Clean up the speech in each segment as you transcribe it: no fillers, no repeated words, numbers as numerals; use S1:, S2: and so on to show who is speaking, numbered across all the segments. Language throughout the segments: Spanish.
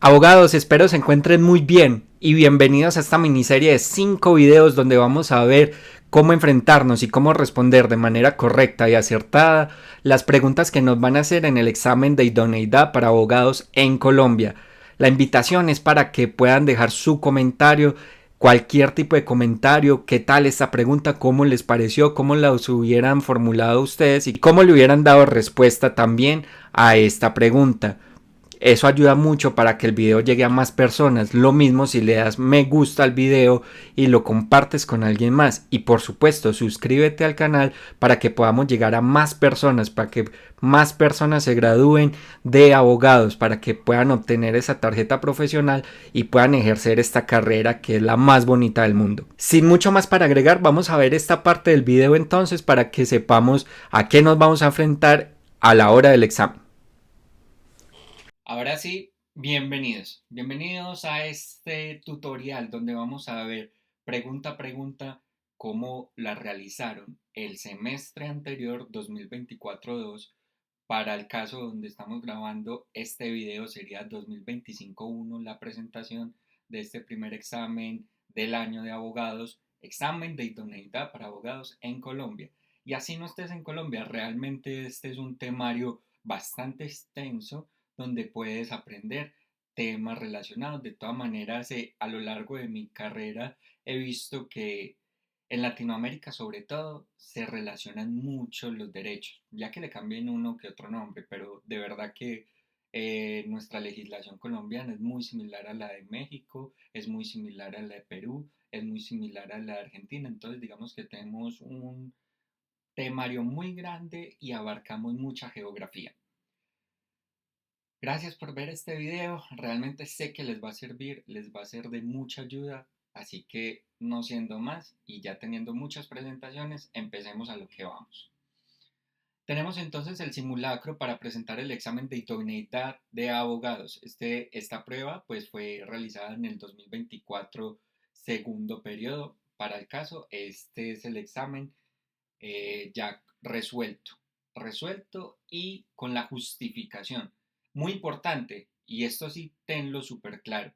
S1: Abogados, espero se encuentren muy bien y bienvenidos a esta miniserie de 5 videos donde vamos a ver cómo enfrentarnos y cómo responder de manera correcta y acertada las preguntas que nos van a hacer en el examen de idoneidad para abogados en Colombia. La invitación es para que puedan dejar su comentario, cualquier tipo de comentario, qué tal esta pregunta, cómo les pareció, cómo la hubieran formulado ustedes y cómo le hubieran dado respuesta también a esta pregunta. Eso ayuda mucho para que el video llegue a más personas. Lo mismo si le das me gusta al video y lo compartes con alguien más. Y por supuesto, suscríbete al canal para que podamos llegar a más personas, para que más personas se gradúen de abogados, para que puedan obtener esa tarjeta profesional y puedan ejercer esta carrera que es la más bonita del mundo. Sin mucho más para agregar, vamos a ver esta parte del video entonces para que sepamos a qué nos vamos a enfrentar a la hora del examen. Ahora sí, bienvenidos. Bienvenidos a este tutorial donde vamos a ver pregunta a pregunta cómo la realizaron el semestre anterior 2024-2. Para el caso donde estamos grabando este video sería 2025-1 la presentación de este primer examen del año de abogados, examen de idoneidad para abogados en Colombia. Y así no estés en Colombia, realmente este es un temario bastante extenso donde puedes aprender temas relacionados. De todas maneras, a lo largo de mi carrera he visto que en Latinoamérica, sobre todo, se relacionan mucho los derechos, ya que le cambien uno que otro nombre, pero de verdad que nuestra legislación colombiana es muy similar a la de México, es muy similar a la de Perú, es muy similar a la de Argentina, entonces digamos que tenemos un temario muy grande y abarcamos mucha geografía. Gracias por ver este video, realmente sé que les va a servir, les va a ser de mucha ayuda, así que no siendo más y ya teniendo muchas presentaciones, empecemos a lo que vamos. Tenemos entonces el simulacro para presentar el examen de idoneidad de abogados. Esta prueba pues fue realizada en el 2024 segundo periodo. Para el caso, este es el examen ya resuelto y con la justificación. Muy importante, y esto sí tenlo súper claro.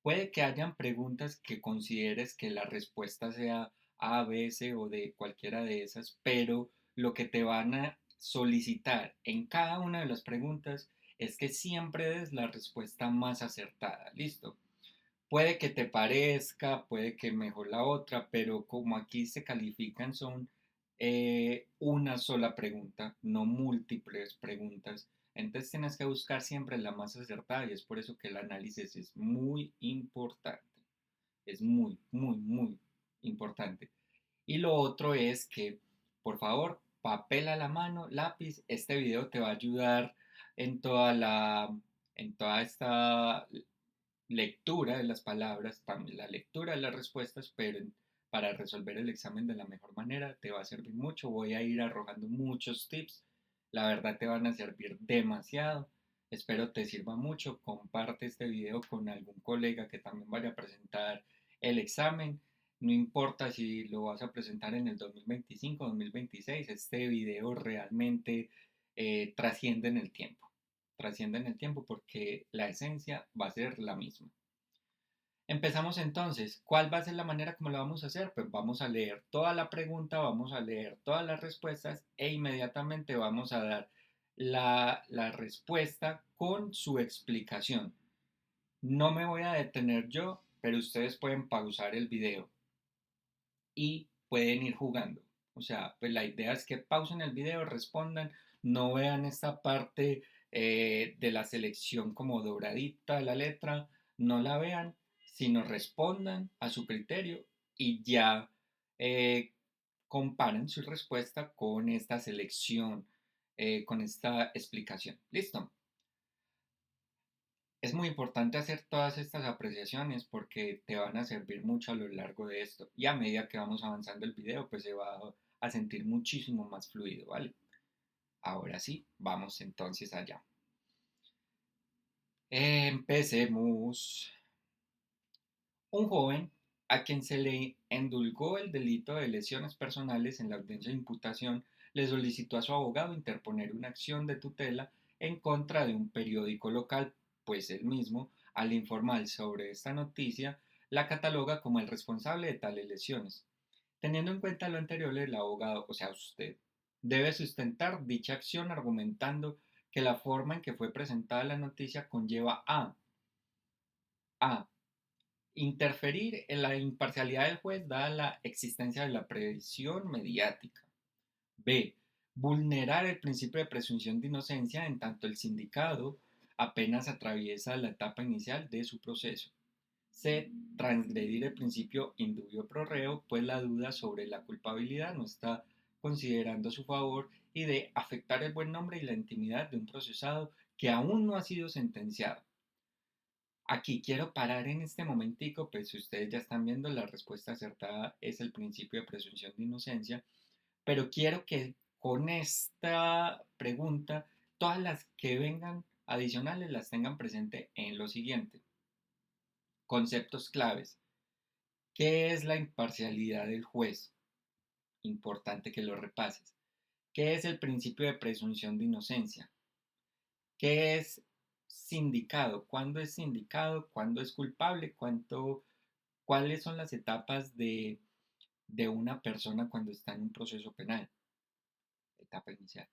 S1: Puede que hayan preguntas que consideres que la respuesta sea A, B, C o de cualquiera de esas, pero lo que te van a solicitar en cada una de las preguntas es que siempre des la respuesta más acertada. ¿Listo? Puede que te parezca, puede que mejor la otra, pero como aquí se califican son una sola pregunta, no múltiples preguntas. Entonces tienes que buscar siempre la más acertada y es por eso que el análisis es muy importante. Es muy importante. Y lo otro es que, por favor, papel a la mano, lápiz. Este video te va a ayudar en en toda esta lectura de las palabras, también la lectura de las respuestas, pero para resolver el examen de la mejor manera te va a servir mucho. Voy a ir arrojando muchos tips, la verdad te van a servir demasiado. Espero te sirva mucho. Comparte este video con algún colega que también vaya a presentar el examen. No importa si lo vas a presentar en el 2025 o 2026, este video realmente trasciende en el tiempo. Trasciende en el tiempo porque la esencia va a ser la misma. Empezamos entonces. ¿Cuál va a ser la manera como lo vamos a hacer? Pues vamos a leer toda la pregunta, vamos a leer todas las respuestas e inmediatamente vamos a dar la respuesta con su explicación. No me voy a detener yo, pero ustedes pueden pausar el video y pueden ir jugando. O sea, pues la idea es que pausen el video, respondan, no vean esta parte de la selección como doradita de la letra, no la vean, sino respondan a su criterio y ya eh, comparen su respuesta con esta selección, con esta explicación. ¿Listo? Es muy importante hacer todas estas apreciaciones porque te van a servir mucho a lo largo de esto y a medida que vamos avanzando el video pues se va a sentir muchísimo más fluido, ¿vale? Ahora sí, vamos entonces allá. Empecemos. Un joven a quien se le endulgó el delito de lesiones personales en la audiencia de imputación le solicitó a su abogado interponer una acción de tutela en contra de un periódico local pues él mismo, al informar sobre esta noticia, la cataloga como el responsable de tales lesiones. Teniendo en cuenta lo anterior, el abogado, o sea, usted, debe sustentar dicha acción argumentando que la forma en que fue presentada la noticia conlleva a interferir en la imparcialidad del juez dada la existencia de la presión mediática. B. Vulnerar el principio de presunción de inocencia en tanto el sindicado apenas atraviesa la etapa inicial de su proceso. C. Transgredir el principio indubio pro reo, pues la duda sobre la culpabilidad no está considerando a su favor. Y D. Afectar el buen nombre y la intimidad de un procesado que aún no ha sido sentenciado. Aquí quiero parar en este momentico, pues si ustedes ya están viendo, la respuesta acertada es el principio de presunción de inocencia, pero quiero que con esta pregunta, todas las que vengan adicionales las tengan presente en lo siguiente. Conceptos claves. ¿Qué es la imparcialidad del juez? Importante que lo repases. ¿Qué es el principio de presunción de inocencia? ¿Qué es sindicado? ¿Cuándo es sindicado? ¿Cuándo es culpable? ¿Cuáles son las etapas de una persona cuando está en un proceso penal? Etapa inicial.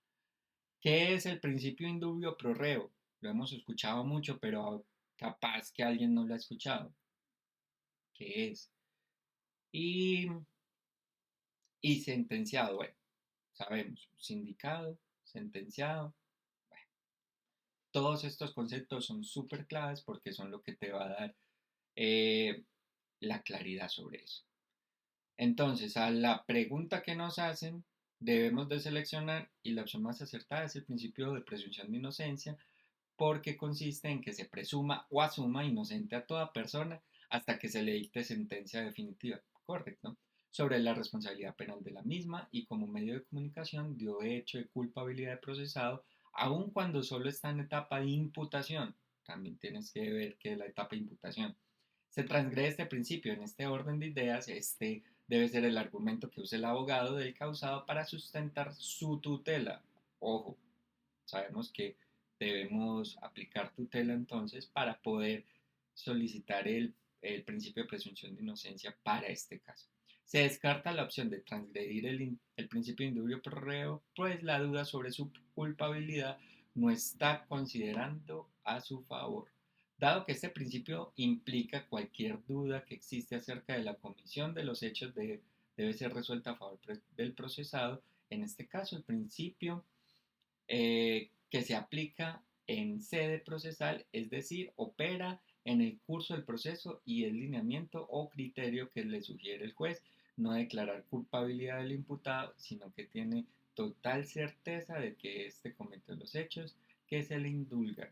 S1: ¿Qué es el principio indubio pro reo? Lo hemos escuchado mucho, pero capaz que alguien no lo ha escuchado. ¿Qué es? Y, y sentenciado, bueno, sabemos, sindicado, sentenciado. Bueno, todos estos conceptos son súper claves porque son lo que te va a dar eh, la claridad sobre eso. Entonces, a la pregunta que nos hacen, debemos de seleccionar y la opción más acertada es el principio de presunción de inocencia, porque consiste en que se presuma o asuma inocente a toda persona hasta que se le dicte sentencia definitiva, correcto, sobre la responsabilidad penal de la misma y como medio de comunicación dio hecho de culpabilidad de procesado, aun cuando solo está en etapa de imputación. También tienes que ver que es la etapa de imputación. Se transgrede este principio. En este orden de ideas, este debe ser el argumento que use el abogado del causado para sustentar su tutela. Ojo, sabemos que debemos aplicar tutela entonces para poder solicitar el principio de presunción de inocencia para este caso. Se descarta la opción de transgredir el principio de indubio pro reo, pues la duda sobre su culpabilidad no está considerando a su favor. Dado que este principio implica cualquier duda que existe acerca de la comisión de los hechos debe ser resuelta a favor del procesado, en este caso el principio que se aplica en sede procesal, es decir, opera en el curso del proceso y el lineamiento o criterio que le sugiere el juez, no declarar culpabilidad del imputado, sino que tiene total certeza de que éste cometió los hechos que se le indulgan,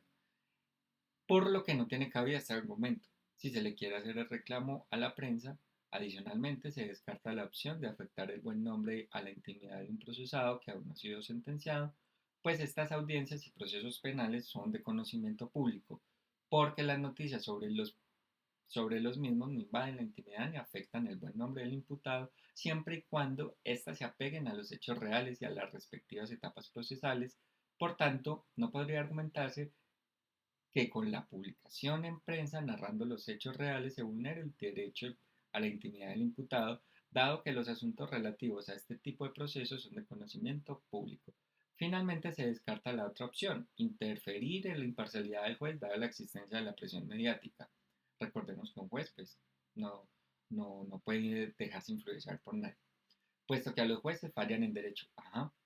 S1: por lo que no tiene cabida este argumento. Si se le quiere hacer el reclamo a la prensa, adicionalmente se descarta la opción de afectar el buen nombre a la intimidad de un procesado que aún no ha sido sentenciado, pues estas audiencias y procesos penales son de conocimiento público, porque las noticias sobre los mismos no invaden la intimidad ni afectan el buen nombre del imputado, siempre y cuando éstas se apeguen a los hechos reales y a las respectivas etapas procesales. Por tanto, no podría argumentarse que con la publicación en prensa narrando los hechos reales se vulnera el derecho a la intimidad del imputado, dado que los asuntos relativos a este tipo de procesos son de conocimiento público. Finalmente se descarta la otra opción, interferir en la imparcialidad del juez dada la existencia de la presión mediática. Recordemos que un juez pues, no puede dejarse influenciar por nadie, puesto que a los jueces fallan en derecho,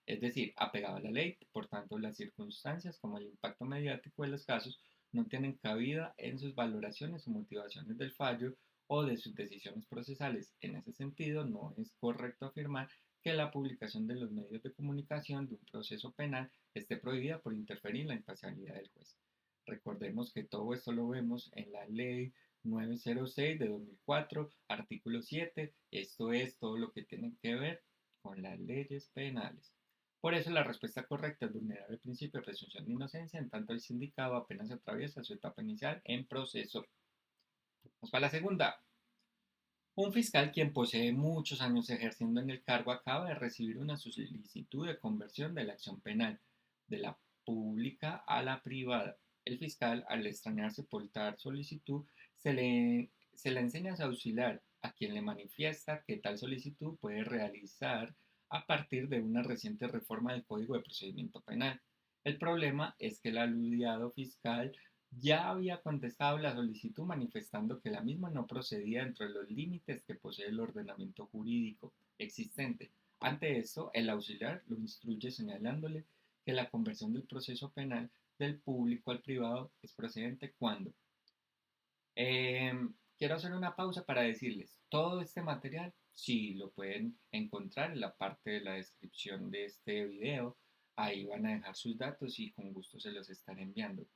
S1: es decir, apegado a la ley, por tanto las circunstancias como el impacto mediático de los casos no tienen cabida en sus valoraciones o motivaciones del fallo o de sus decisiones procesales. En ese sentido, no es correcto afirmar que la publicación de los medios de comunicación de un proceso penal esté prohibida por interferir en la imparcialidad del juez. Recordemos que todo esto lo vemos en la ley 906 de 2004, artículo 7. Esto es todo lo que tiene que ver con las leyes penales. Por eso la respuesta correcta es vulnerar el principio de presunción de inocencia en tanto el sindicado apenas atraviesa su etapa inicial en proceso. Vamos para la segunda. Un fiscal quien posee muchos años ejerciendo en el cargo acaba de recibir una solicitud de conversión de la acción penal de la pública a la privada. El fiscal, al extrañarse por tal solicitud, se le enseña a su auxiliar, a quien le manifiesta que tal solicitud puede realizar a partir de una reciente reforma del Código de Procedimiento Penal. El problema es que el aludiado fiscal ya había contestado la solicitud manifestando que la misma no procedía dentro de los límites que posee el ordenamiento jurídico existente. Ante esto, el auxiliar lo instruye señalándole que la conversión del proceso penal del público al privado es procedente cuando. Quiero hacer una pausa para decirles, todo este material sí lo pueden encontrar en la parte de la descripción de este video. Ahí van a dejar sus datos y con gusto se los estaré enviando.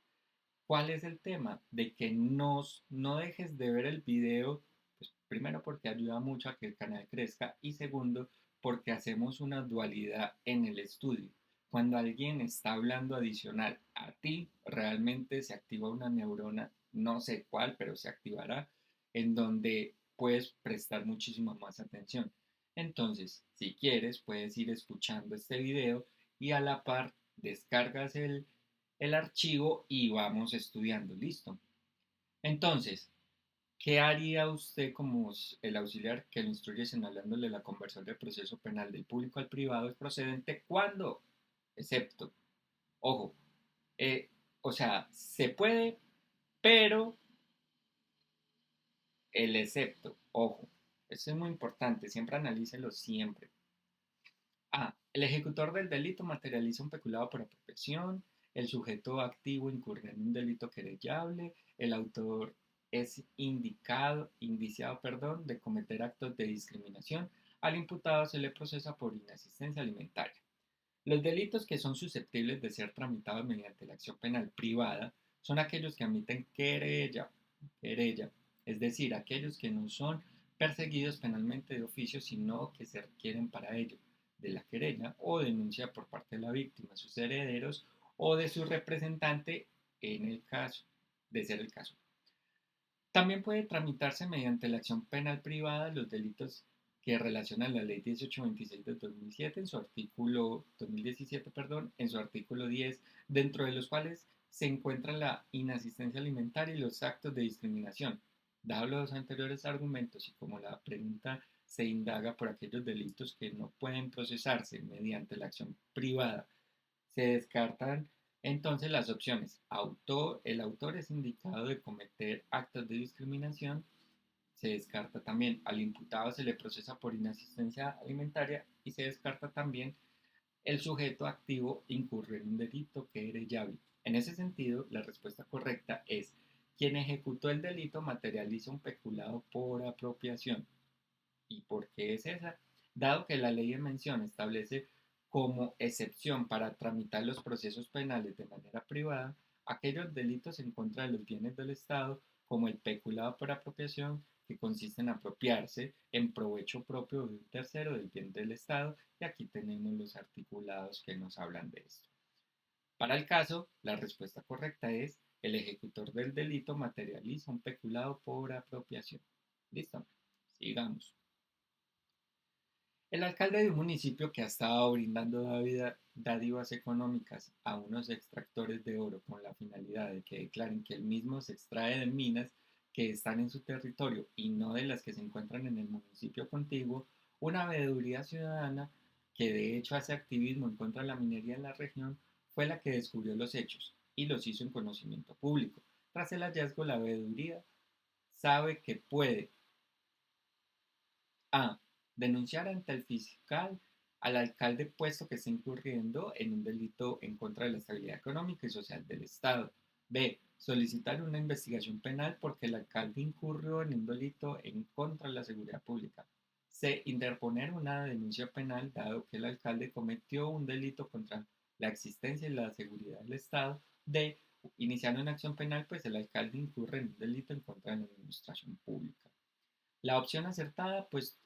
S1: ¿Cuál es el tema? De que no dejes de ver el video, pues primero porque ayuda mucho a que el canal crezca y segundo porque hacemos una dualidad en el estudio. Cuando alguien está hablando adicional a ti, realmente se activa una neurona, no sé cuál, pero se activará, en donde puedes prestar muchísima más atención. Entonces, si quieres, puedes ir escuchando este video y a la par descargas el archivo y vamos estudiando, listo. Entonces, ¿qué haría usted como el auxiliar que lo instruye señalándole la conversión del proceso penal del público al privado es procedente cuando? Excepto, ojo, eh, o sea, se puede, pero el excepto, ojo, eso es muy importante, siempre analícelo siempre. A. El ejecutor del delito materializa un peculado por apropiación. El sujeto activo incurre en un delito querellable. El autor es indiciado, de cometer actos de discriminación. Al imputado se le procesa por inasistencia alimentaria. Los delitos que son susceptibles de ser tramitados mediante la acción penal privada son aquellos que admiten querella, es decir, aquellos que no son perseguidos penalmente de oficio, sino que se requieren para ello de la querella o denuncia por parte de la víctima, sus herederos o de su representante en el caso de ser el caso. También puede tramitarse mediante la acción penal privada los delitos que relaciona la Ley 1826 de 2007 en su artículo 2017, perdón, en su artículo 10, dentro de los cuales se encuentra la inasistencia alimentaria y los actos de discriminación. Dados los anteriores argumentos y como la pregunta se indaga por aquellos delitos que no pueden procesarse mediante la acción privada, se descartan entonces las opciones. El autor es indicado de cometer actos de discriminación. Se descarta también al imputado se le procesa por inasistencia alimentaria y se descarta también el sujeto activo incurre en un delito querellable. En ese sentido, la respuesta correcta es quien ejecutó el delito materializa un peculado por apropiación. ¿Y por qué es esa? Dado que la ley en mención establece como excepción para tramitar los procesos penales de manera privada aquellos delitos en contra de los bienes del Estado, como el peculado por apropiación, que consiste en apropiarse en provecho propio de un tercero del bien del Estado, y aquí tenemos los articulados que nos hablan de esto. Para el caso, la respuesta correcta es el ejecutor del delito materializa un peculado por apropiación. ¿Listo? Sigamos. El alcalde de un municipio que ha estado brindando dádivas económicas a unos extractores de oro con la finalidad de que declaren que el mismo se extrae de minas que están en su territorio y no de las que se encuentran en el municipio contiguo, una veeduría ciudadana que de hecho hace activismo en contra de la minería en la región, fue la que descubrió los hechos y los hizo en conocimiento público. Tras el hallazgo, la veeduría sabe que puede a. Denunciar ante el fiscal al alcalde puesto que está incurriendo en un delito en contra de la estabilidad económica y social del Estado. B. Solicitar una investigación penal porque el alcalde incurrió en un delito en contra de la seguridad pública. C. Interponer una denuncia penal dado que el alcalde cometió un delito contra la existencia y la seguridad del Estado. D. Iniciar una acción penal pues el alcalde incurre en un delito en contra de la administración pública. La opción acertada, pues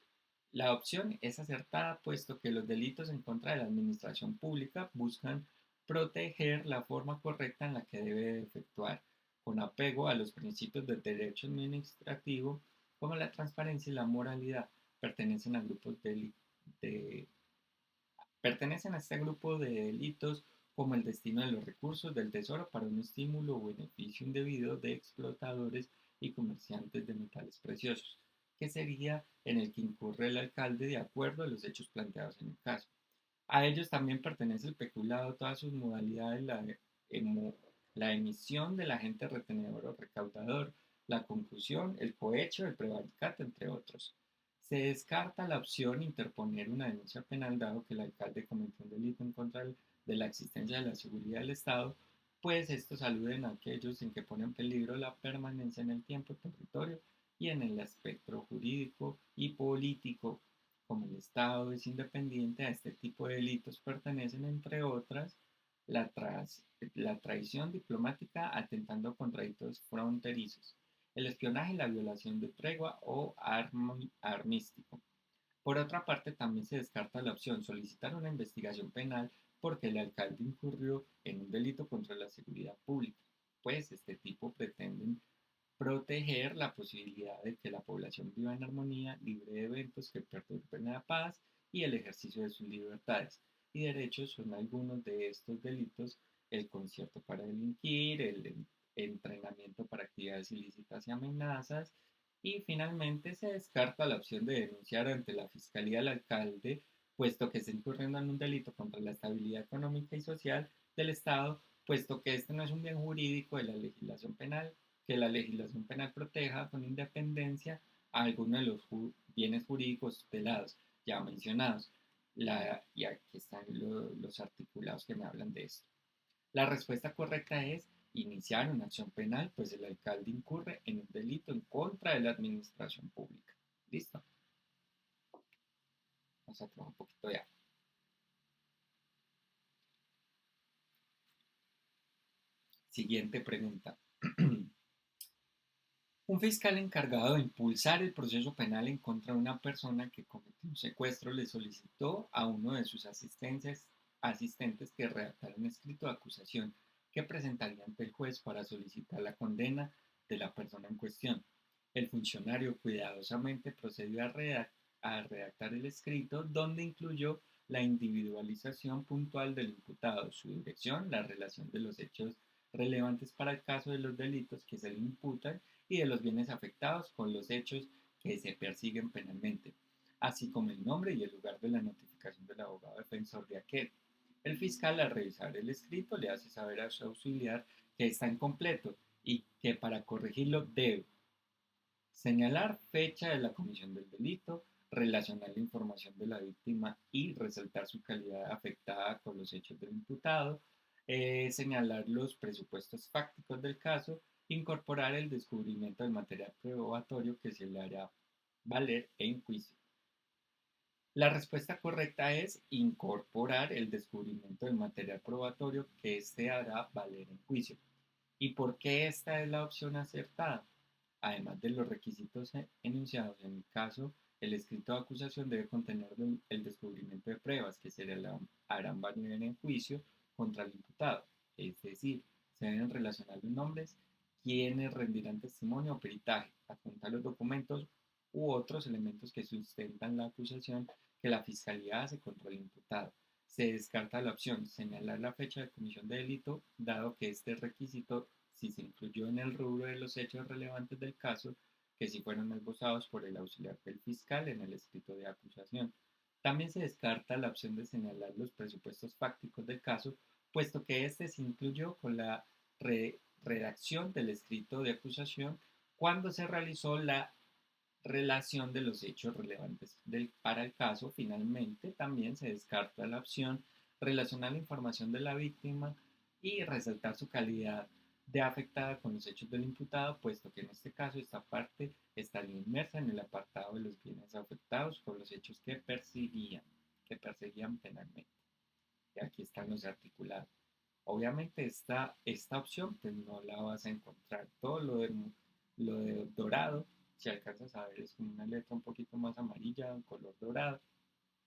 S1: la opción es acertada puesto que los delitos en contra de la administración pública buscan proteger la forma correcta en la que debe efectuar, con apego a los principios del derecho administrativo como la transparencia y la moralidad. Pertenecen a grupos de, pertenecen a este grupo de delitos como el destino de los recursos del tesoro para un estímulo o beneficio indebido de explotadores y comerciantes de metales preciosos, que sería en el que incurre el alcalde de acuerdo a los hechos planteados en el caso. A ellos también pertenece el peculado, todas sus modalidades, la emisión del agente retenedor o recaudador, la conclusión, el cohecho, el prevaricato, entre otros. Se descarta la opción interponer una denuncia penal dado que el alcalde cometió un delito en contra de la existencia de la seguridad del Estado, pues estos aluden a aquellos en que pone en peligro la permanencia en el tiempo, territorio y en el aspecto jurídico y político. Como el Estado es independiente, a este tipo de delitos pertenecen, entre otras, la, la traición diplomática atentando contra hitos fronterizos, el espionaje y la violación de tregua o armístico. Por otra parte, también se descarta la opción solicitar una investigación penal porque el alcalde incurrió en un delito contra la seguridad pública, pues este tipo pretenden proteger la posibilidad de que la población viva en armonía, libre de eventos que perturben la paz y el ejercicio de sus libertades y derechos. Son algunos de estos delitos: el concierto para delinquir, el entrenamiento para actividades ilícitas y amenazas. Y finalmente se descarta la opción de denunciar ante la Fiscalía al alcalde, puesto que está incurriendo en un delito contra la estabilidad económica y social del Estado, puesto que este no es un bien jurídico de la legislación penal, que la legislación penal proteja con independencia a algunos de los bienes jurídicos tutelados ya mencionados. Y aquí están los articulados que me hablan de esto. La respuesta correcta es iniciar una acción penal, pues el alcalde incurre en un delito en contra de la administración pública. ¿Listo? Vamos a tomar un poquito de agua. Siguiente pregunta. Un fiscal encargado de impulsar el proceso penal en contra de una persona que cometió un secuestro le solicitó a uno de sus asistentes que redactara un escrito de acusación que presentaría ante el juez para solicitar la condena de la persona en cuestión. El funcionario cuidadosamente procedió a redactar el escrito, donde incluyó la individualización puntual del imputado, su dirección, la relación de los hechos relevantes para el caso de los delitos que se le imputan y de los bienes afectados con los hechos que se persiguen penalmente, así como el nombre y el lugar de la notificación del abogado defensor de aquel. El fiscal, al revisar el escrito, le hace saber a su auxiliar que está incompleto y que para corregirlo debe señalar fecha de la comisión del delito, relacionar la información de la víctima y resaltar su calidad afectada con los hechos del imputado, señalar los presupuestos fácticos del caso, incorporar el descubrimiento del material probatorio que se le hará valer en juicio. La respuesta correcta es incorporar el descubrimiento del material probatorio que se hará valer en juicio. ¿Y por qué esta es la opción acertada? Además de los requisitos enunciados en el caso, el escrito de acusación debe contener el descubrimiento de pruebas que se le harán valer en juicio contra el imputado, es decir, se deben relacionar los nombres, quienes rendirán testimonio o peritaje, adjuntar los documentos u otros elementos que sustentan la acusación que la Fiscalía hace contra el imputado. Se descarta la opción señalar la fecha de comisión de delito, dado que este requisito, si se incluyó en el rubro de los hechos relevantes del caso, que si fueron esbozados por el auxiliar del fiscal en el escrito de acusación. También se descarta la opción de señalar los presupuestos fácticos del caso, puesto que este se incluyó con la redacción del escrito de acusación cuando se realizó la relación de los hechos relevantes para el caso. Finalmente, también se descarta la opción relacionar la información de la víctima y resaltar su calidad de afectada con los hechos del imputado, puesto que en este caso esta parte estaría inmersa en el apartado de los bienes afectados con los hechos que perseguían penalmente. Y aquí están los articulados. Obviamente esta opción pues no la vas a encontrar. Todo lo de dorado, si alcanzas a ver, es como una letra un poquito más amarilla, un color dorado.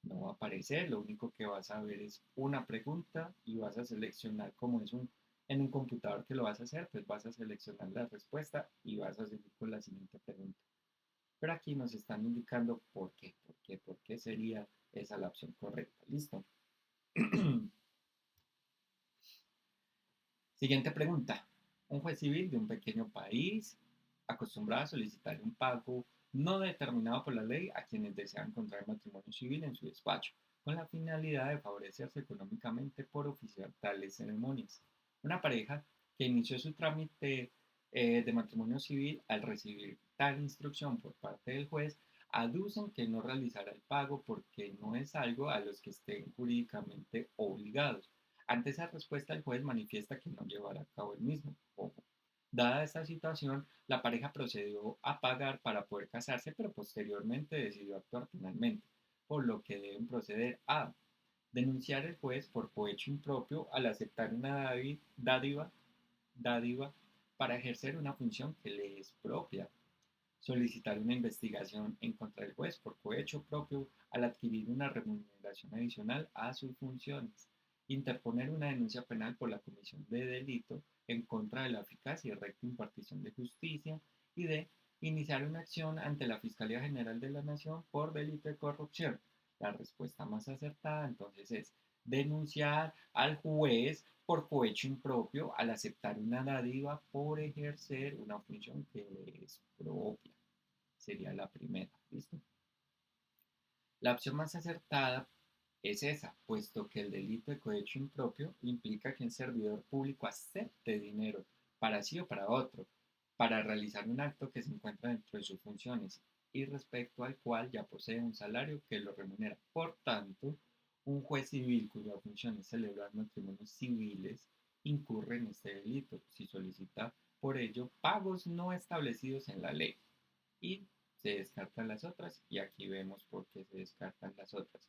S1: No va a aparecer, lo único que vas a ver es una pregunta y vas a seleccionar, como es en un computador que lo vas a hacer, pues vas a seleccionar la respuesta y vas a seguir con la siguiente pregunta. Pero aquí nos están indicando por qué sería esa la opción correcta. ¿Listo? Siguiente pregunta. Un juez civil de un pequeño país acostumbrado a solicitar un pago no determinado por la ley a quienes desean contraer matrimonio civil en su despacho, con la finalidad de favorecerse económicamente por oficiar tales ceremonias. Una pareja que inició su trámite de matrimonio civil al recibir tal instrucción por parte del juez, aducen que no realizará el pago porque no es algo a los que estén jurídicamente obligados. Ante esa respuesta, el juez manifiesta que no llevará a cabo el mismo. Ojo. Dada esta situación, la pareja procedió a pagar para poder casarse, pero posteriormente decidió actuar penalmente, por lo que deben proceder a denunciar al juez por cohecho impropio al aceptar una dádiva para ejercer una función que le es propia, solicitar una investigación en contra del juez por cohecho propio al adquirir una remuneración adicional a sus funciones, interponer una denuncia penal por la comisión de delito en contra de la eficacia y recta impartición de justicia y de iniciar una acción ante la Fiscalía General de la Nación por delito de corrupción. La respuesta más acertada entonces es denunciar al juez por cohecho impropio al aceptar una dádiva por ejercer una función que le es propia. Sería la primera, ¿listo? La opción más acertada es esa, puesto que el delito de cohecho impropio implica que un servidor público acepte dinero para sí o para otro, para realizar un acto que se encuentra dentro de sus funciones y respecto al cual ya posee un salario que lo remunera. Por tanto, un juez civil cuya función es celebrar matrimonios civiles incurre en este delito si solicita por ello pagos no establecidos en la ley y se descartan las otras y aquí vemos por qué se descartan las otras.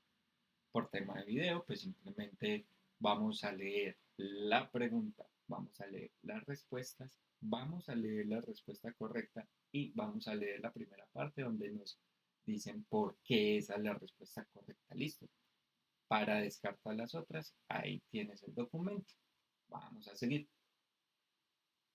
S1: Por tema de video, pues simplemente vamos a leer la pregunta, vamos a leer las respuestas, vamos a leer la respuesta correcta y vamos a leer la primera parte donde nos dicen por qué esa es la respuesta correcta. Listo. Para descartar las otras, ahí tienes el documento. Vamos a seguir.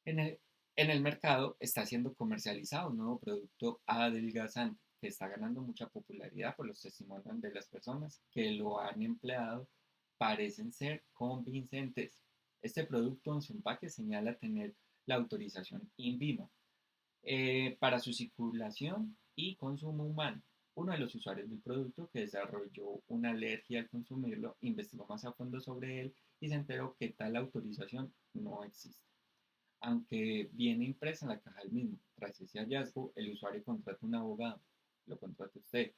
S1: En el, en el mercado está siendo comercializado un nuevo producto adelgazante que está ganando mucha popularidad por los testimonios de las personas que lo han empleado. Parecen ser convincentes. Este producto en su empaque señala tener la autorización INVIMA para su circulación y consumo humano. Uno de los usuarios del producto que desarrolló una alergia al consumirlo investigó más a fondo sobre él y se enteró que tal autorización no existe aunque viene impresa en la caja del mismo. Tras ese hallazgo, el usuario contrata un abogado, lo contrata usted,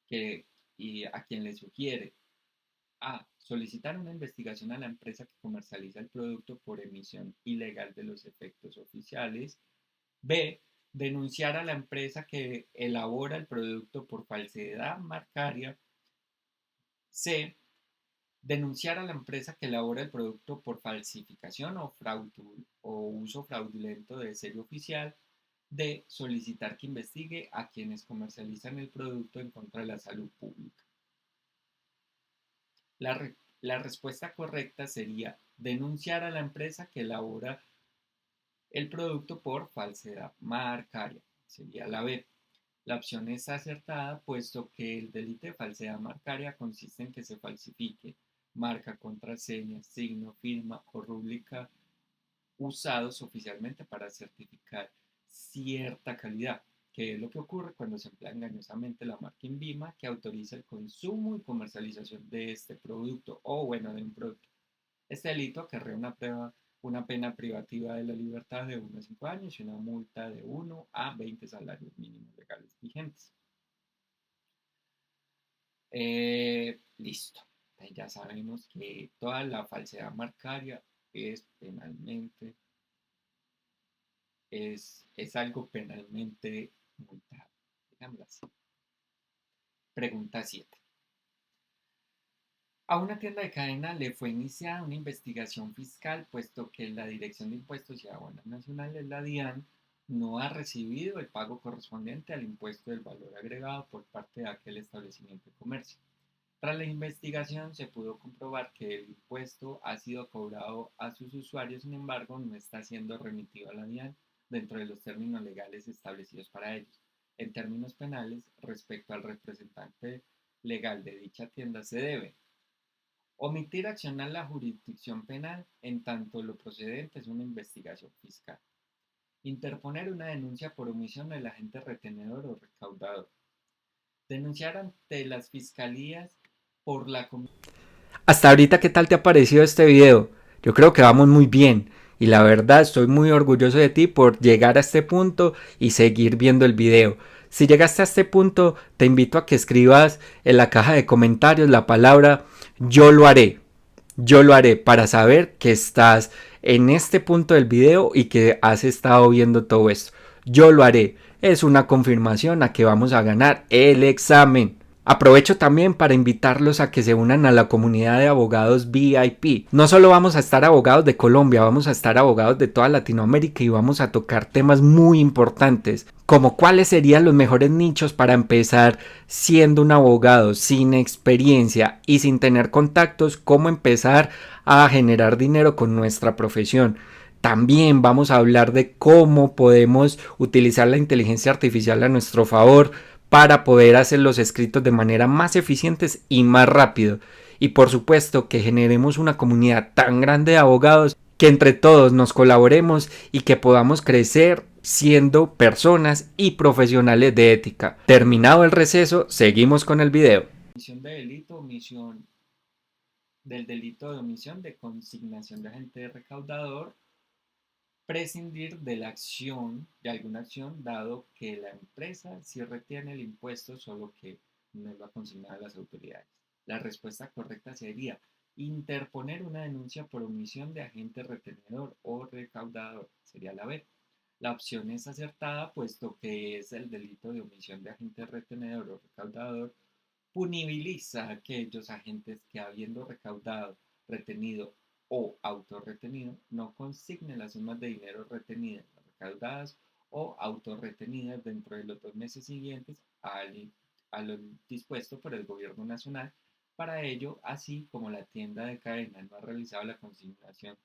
S1: que, y a quien le sugiere A. Solicitar una investigación a la empresa que comercializa el producto por emisión ilegal de los efectos oficiales. B. Denunciar a la empresa que elabora el producto por falsedad marcaria. C. Denunciar a la empresa que elabora el producto por falsificación o uso fraudulento de sello oficial. De solicitar que investigue a quienes comercializan el producto en contra de la salud pública. La respuesta correcta sería denunciar a la empresa que elabora el producto por falsedad marcaria. Sería la B. La opción es acertada, puesto que el delito de falsedad marcaria consiste en que se falsifique marca, contraseña, signo, firma o rúbrica usados oficialmente para certificar cierta calidad, que es lo que ocurre cuando se emplea engañosamente la marca INVIMA que autoriza el consumo y comercialización de este producto o bueno, de un producto. Este delito acarrea una pena privativa de la libertad de 1 a 5 años y una multa de 1 a 20 salarios mínimos legales vigentes. Listo. Ya sabemos que toda la falsedad marcaria es penalmente, es algo penalmente multado. Digámoslo así. Pregunta 7. A una tienda de cadena le fue iniciada una investigación fiscal, puesto que la Dirección de Impuestos y Aduanas Nacionales, la DIAN, no ha recibido el pago correspondiente al impuesto del valor agregado por parte de aquel establecimiento de comercio. Tras la investigación se pudo comprobar que el impuesto ha sido cobrado a sus usuarios, sin embargo, no está siendo remitido a la DIAN dentro de los términos legales establecidos para ellos. En términos penales, respecto al representante legal de dicha tienda, se debe Omitir accionar la jurisdicción penal en tanto lo procedente es una investigación fiscal. Interponer una denuncia por omisión del agente retenedor o recaudador. Denunciar ante las fiscalías por la comisión.
S2: Hasta ahorita, ¿qué tal te ha parecido este video? Yo creo que vamos muy bien y la verdad estoy muy orgulloso de ti por llegar a este punto y seguir viendo el video. Si llegaste a este punto, te invito a que escribas en la caja de comentarios la palabra yo lo haré. Yo lo haré para saber que estás en este punto del video y que has estado viendo todo esto. Yo lo haré. Es una confirmación a que vamos a ganar el examen. Aprovecho también para invitarlos a que se unan a la comunidad de abogados VIP. No solo vamos a estar abogados de Colombia, vamos a estar abogados de toda Latinoamérica y vamos a tocar temas muy importantes, como cuáles serían los mejores nichos para empezar siendo un abogado sin experiencia y sin tener contactos, cómo empezar a generar dinero con nuestra profesión. También vamos a hablar de cómo podemos utilizar la inteligencia artificial a nuestro favor para poder hacer los escritos de manera más eficientes y más rápido. Y por supuesto que generemos una comunidad tan grande de abogados que entre todos nos colaboremos y que podamos crecer siendo personas y profesionales de ética. Terminado el receso, seguimos con el video.
S1: De delito, omisión del delito de omisión de consignación de agente recaudador, prescindir de la acción, de alguna acción, dado que la empresa sí retiene el impuesto, solo que no lo ha consignado a las autoridades. La respuesta correcta sería interponer una denuncia por omisión de agente retenedor o recaudador, sería la B. La opción es acertada, puesto que es el delito de omisión de agente retenedor o recaudador, punibiliza a aquellos agentes que, habiendo recaudado, retenido o autorretenido, no consignen las sumas de dinero retenidas, recaudadas o autorretenidas dentro de los 2 meses siguientes a lo dispuesto por el Gobierno Nacional. Para ello, así como la tienda de cadena no ha realizado la consignación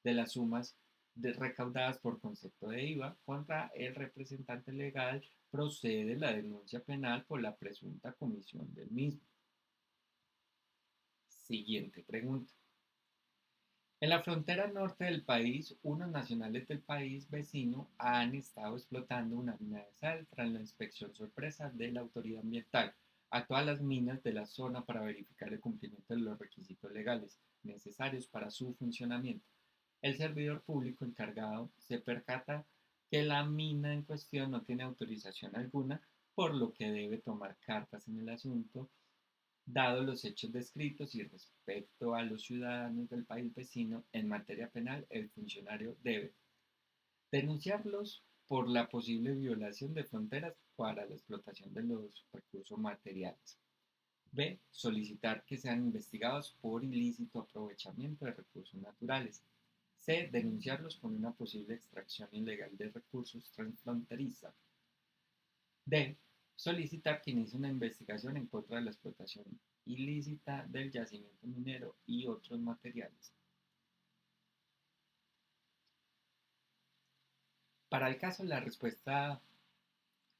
S1: de las sumas recaudadas por concepto de IVA contra el representante legal, procede la denuncia penal por la presunta comisión del mismo. Siguiente pregunta. En la frontera norte del país, unos nacionales del país vecino han estado explotando una mina de sal tras la inspección sorpresa de la autoridad ambiental a todas las minas de la zona para verificar el cumplimiento de los requisitos legales necesarios para su funcionamiento. El servidor público encargado se percata que la mina en cuestión no tiene autorización alguna, por lo que debe tomar cartas en el asunto. Dado los hechos descritos y respecto a los ciudadanos del país vecino, en materia penal, el funcionario debe denunciarlos por la posible violación de fronteras para la explotación de los recursos materiales. B. Solicitar que sean investigados por ilícito aprovechamiento de recursos naturales. C. Denunciarlos por una posible extracción ilegal de recursos transfronteriza. D. Solicitar que inicie una investigación en contra de la explotación ilícita del yacimiento minero y otros materiales. Para el caso, la respuesta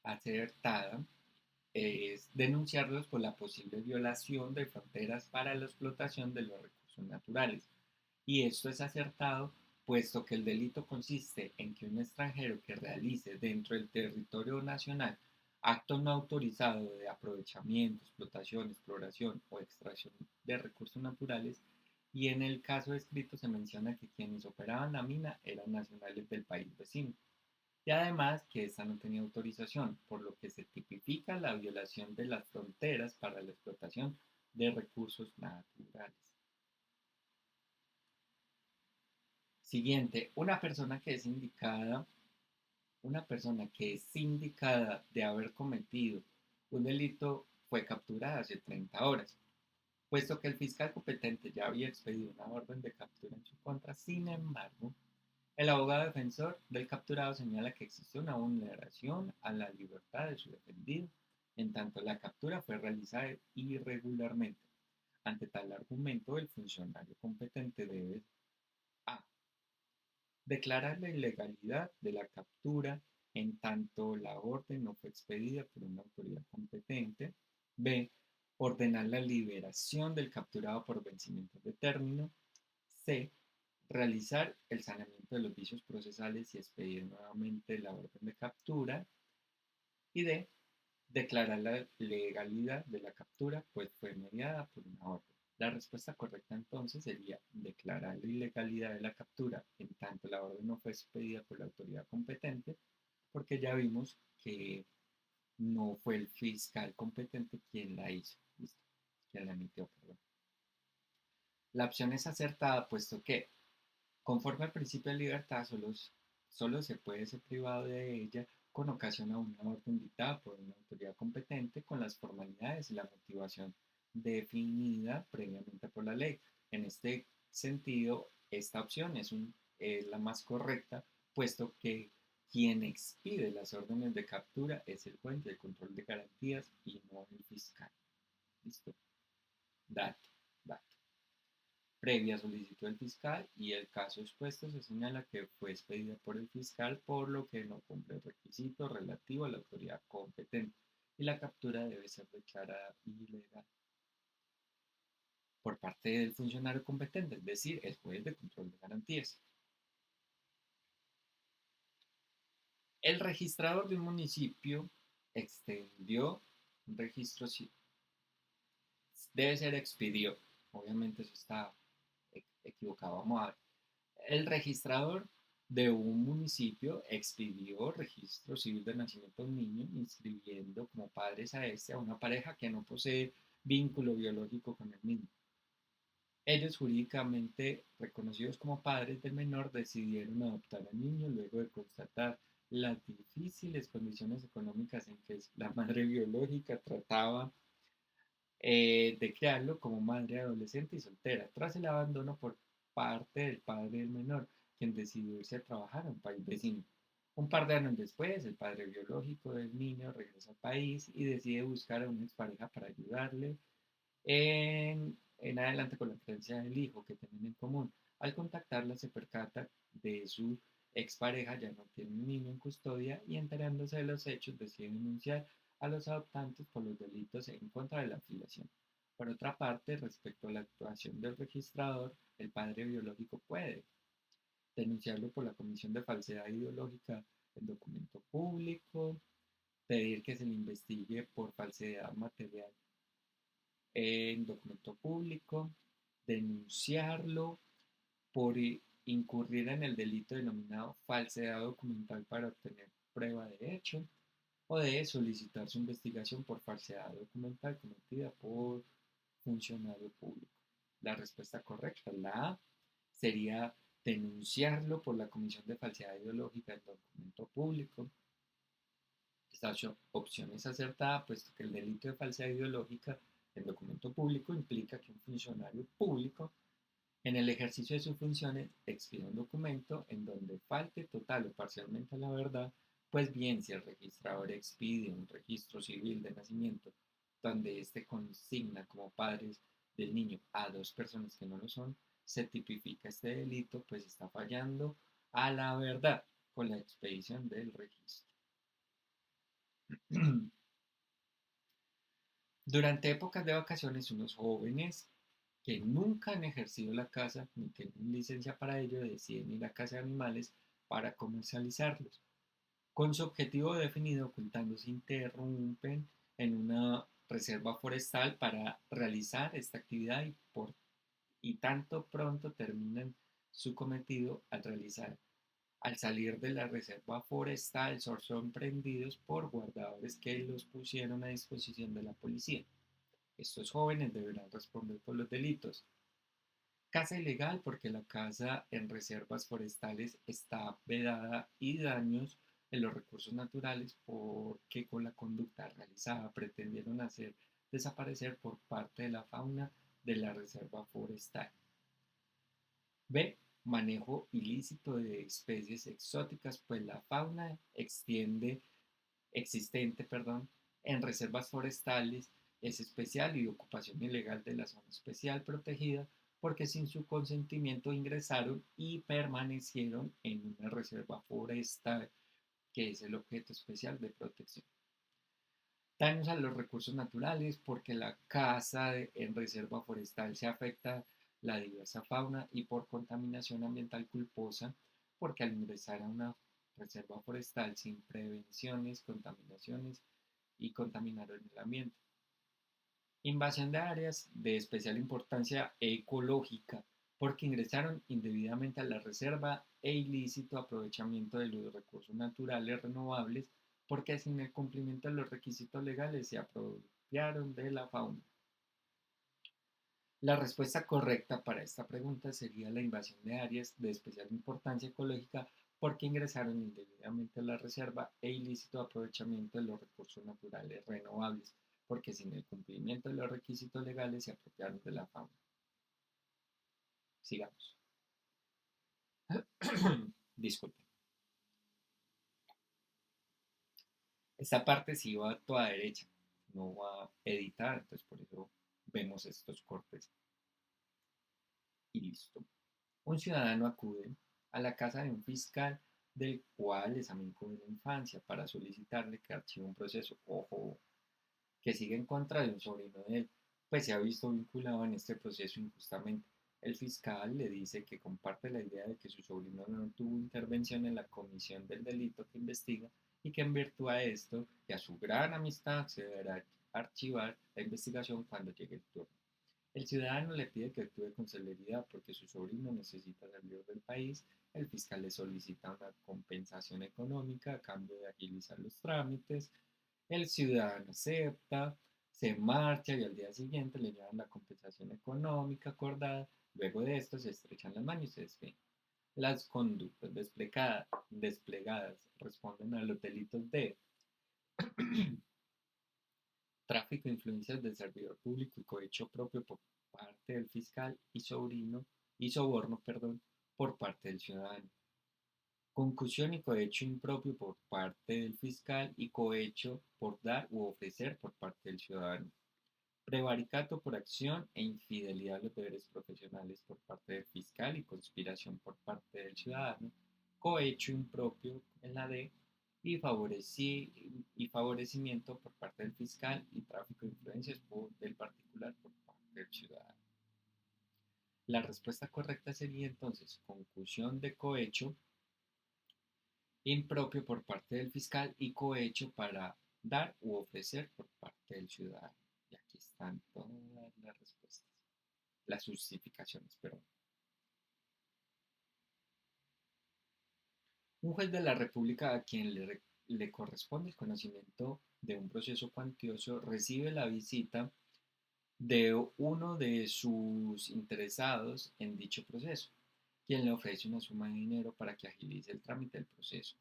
S1: acertada es denunciarlos por la posible violación de fronteras para la explotación de los recursos naturales. Y esto es acertado, puesto que el delito consiste en que un extranjero que realice dentro del territorio nacional acto no autorizado de aprovechamiento, explotación, exploración o extracción de recursos naturales, y en el caso descrito se menciona que quienes operaban la mina eran nacionales del país vecino, y además que ésta no tenía autorización, por lo que se tipifica la violación de las fronteras para la explotación de recursos naturales. Siguiente, una persona que es indicada de haber cometido un delito fue capturada hace 30 horas, puesto que el fiscal competente ya había expedido una orden de captura en su contra. Sin embargo, el abogado defensor del capturado señala que existe una vulneración a la libertad de su defendido, en tanto la captura fue realizada irregularmente. Ante tal argumento, el funcionario competente debe a. Declarar la ilegalidad de la captura en tanto la orden no fue expedida por una autoridad competente. B. ordenar la liberación del capturado por vencimiento de término. C. Realizar el saneamiento de los vicios procesales y expedir nuevamente la orden de captura. Y D. Declarar la legalidad de la captura, pues fue mediada por una orden. La respuesta correcta entonces sería declarar la ilegalidad de la captura en tanto la orden no fue expedida por la autoridad competente, porque ya vimos que no fue el fiscal competente quien la hizo, ¿listo? Quien la emitió, perdón. La opción es acertada, puesto que, conforme al principio de libertad, solo se puede ser privado de ella con ocasión a una orden dictada por una autoridad competente con las formalidades y la motivación definida previamente por la ley. En este sentido, esta opción es la más correcta, puesto que quien expide las órdenes de captura es el juez de control de garantías y no el fiscal. ¿Listo? Dato, dato. Previa solicitud del fiscal y el caso expuesto se señala que fue expedida por el fiscal por lo que no cumple el requisito relativo a la autoridad competente y la captura debe ser declarada ilegal por parte del funcionario competente, es decir, el juez de control de garantías. El registrador de un municipio extendió un registro, debe ser expidió, obviamente eso está equivocado, vamos a ver. El registrador de un municipio expidió registro civil de nacimiento de un niño, inscribiendo como padres a este a una pareja que no posee vínculo biológico con el niño. Ellos, jurídicamente reconocidos como padres del menor, decidieron adoptar al niño luego de constatar las difíciles condiciones económicas en que la madre biológica trataba de criarlo como madre adolescente y soltera, tras el abandono por parte del padre del menor, quien decidió irse a trabajar a un país vecino. Un par de años después, el padre biológico del niño regresa al país y decide buscar a una expareja para ayudarle en adelante con la creencia del hijo que tienen en común. Al contactarla se percata de su expareja ya no tiene un niño en custodia y enterándose de los hechos decide denunciar a los adoptantes por los delitos en contra de la filiación. Por otra parte, respecto a la actuación del registrador, el padre biológico puede denunciarlo por la comisión de falsedad ideológica en documento público, pedir que se le investigue por falsedad material en documento público, denunciarlo por incurrir en el delito denominado falsedad documental para obtener prueba de hecho, o de solicitar su investigación por falsedad documental cometida por funcionario público. La respuesta correcta, la A, sería denunciarlo por la comisión de falsedad ideológica en documento público. Esta opción es acertada, puesto que el delito de falsedad ideológica en documento público implica que un funcionario público, en el ejercicio de sus funciones, expida un documento en donde falte total o parcialmente a la verdad, pues bien, si el registrador expide un registro civil de nacimiento donde éste consigna como padres del niño a dos personas que no lo son, se tipifica este delito, pues está fallando a la verdad con la expedición del registro. Durante épocas de vacaciones, unos jóvenes que nunca han ejercido la caza ni tienen licencia para ello deciden ir a cazar animales para comercializarlos. Con su objetivo definido, ocultando, se interrumpen en una reserva forestal para realizar esta actividad y tanto pronto terminan su cometido al salir de la reserva forestal, son sorprendidos por guardadores que los pusieron a disposición de la policía. Estos jóvenes deberán responder por los delitos. Caza ilegal porque la caza en reservas forestales está vedada y daños en los recursos naturales porque con la conducta realizada pretendieron hacer desaparecer por parte de la fauna de la reserva forestal. B. Manejo ilícito de especies exóticas, pues la fauna existente, en reservas forestales es especial y de ocupación ilegal de la zona especial protegida porque sin su consentimiento ingresaron y permanecieron en una reserva forestal que es el objeto especial de protección. Daños a los recursos naturales porque la caza en reserva forestal se afecta la diversa fauna y por contaminación ambiental culposa porque al ingresar a una reserva forestal sin prevenciones, contaminaciones y contaminaron el ambiente. Invasión de áreas de especial importancia ecológica porque ingresaron indebidamente a la reserva e ilícito aprovechamiento de los recursos naturales renovables porque sin el cumplimiento de los requisitos legales se apropiaron de la fauna. La respuesta correcta para esta pregunta sería la invasión de áreas de especial importancia ecológica porque ingresaron indebidamente a la reserva e ilícito aprovechamiento de los recursos naturales renovables, porque sin el cumplimiento de los requisitos legales se apropiaron de la fauna. Sigamos. Disculpe. Esta parte sí va toda derecha, no va a editar, entonces por eso vemos estos cortes y listo. Un ciudadano acude a la casa de un fiscal del cual es amigo de la infancia para solicitarle que archive un proceso, ojo, que sigue en contra de un sobrino de él, pues se ha visto vinculado en este proceso injustamente. El fiscal le dice que comparte la idea de que su sobrino no tuvo intervención en la comisión del delito que investiga y que en virtud a esto y a su gran amistad se deberá archivar la investigación cuando llegue el turno. El ciudadano le pide que actúe con celeridad porque su sobrino necesita salir del país. El fiscal le solicita una compensación económica a cambio de agilizar los trámites. El ciudadano acepta, se marcha y al día siguiente le llevan la compensación económica acordada. Luego de esto se estrechan las manos y se despiden. Las conductas desplegadas responden a los delitos de tráfico de influencias del servidor público y cohecho propio por parte del fiscal y soborno, perdón, por parte del ciudadano. Concusión y cohecho impropio por parte del fiscal y cohecho por dar u ofrecer por parte del ciudadano. Prevaricato por acción e infidelidad a los deberes profesionales por parte del fiscal y conspiración por parte del ciudadano. Cohecho impropio en la D y, y favorecimiento por parte del fiscal y tráfico de influencias del particular por parte del ciudadano. La respuesta correcta sería entonces concusión de cohecho impropio por parte del fiscal y cohecho para dar u ofrecer por parte del ciudadano. Y aquí están todas las respuestas, las justificaciones, perdón. Un juez de la República a quien le corresponde el conocimiento de un proceso cuantioso recibe la visita de uno de sus interesados en dicho proceso, quien le ofrece una suma de dinero para que agilice el trámite del proceso.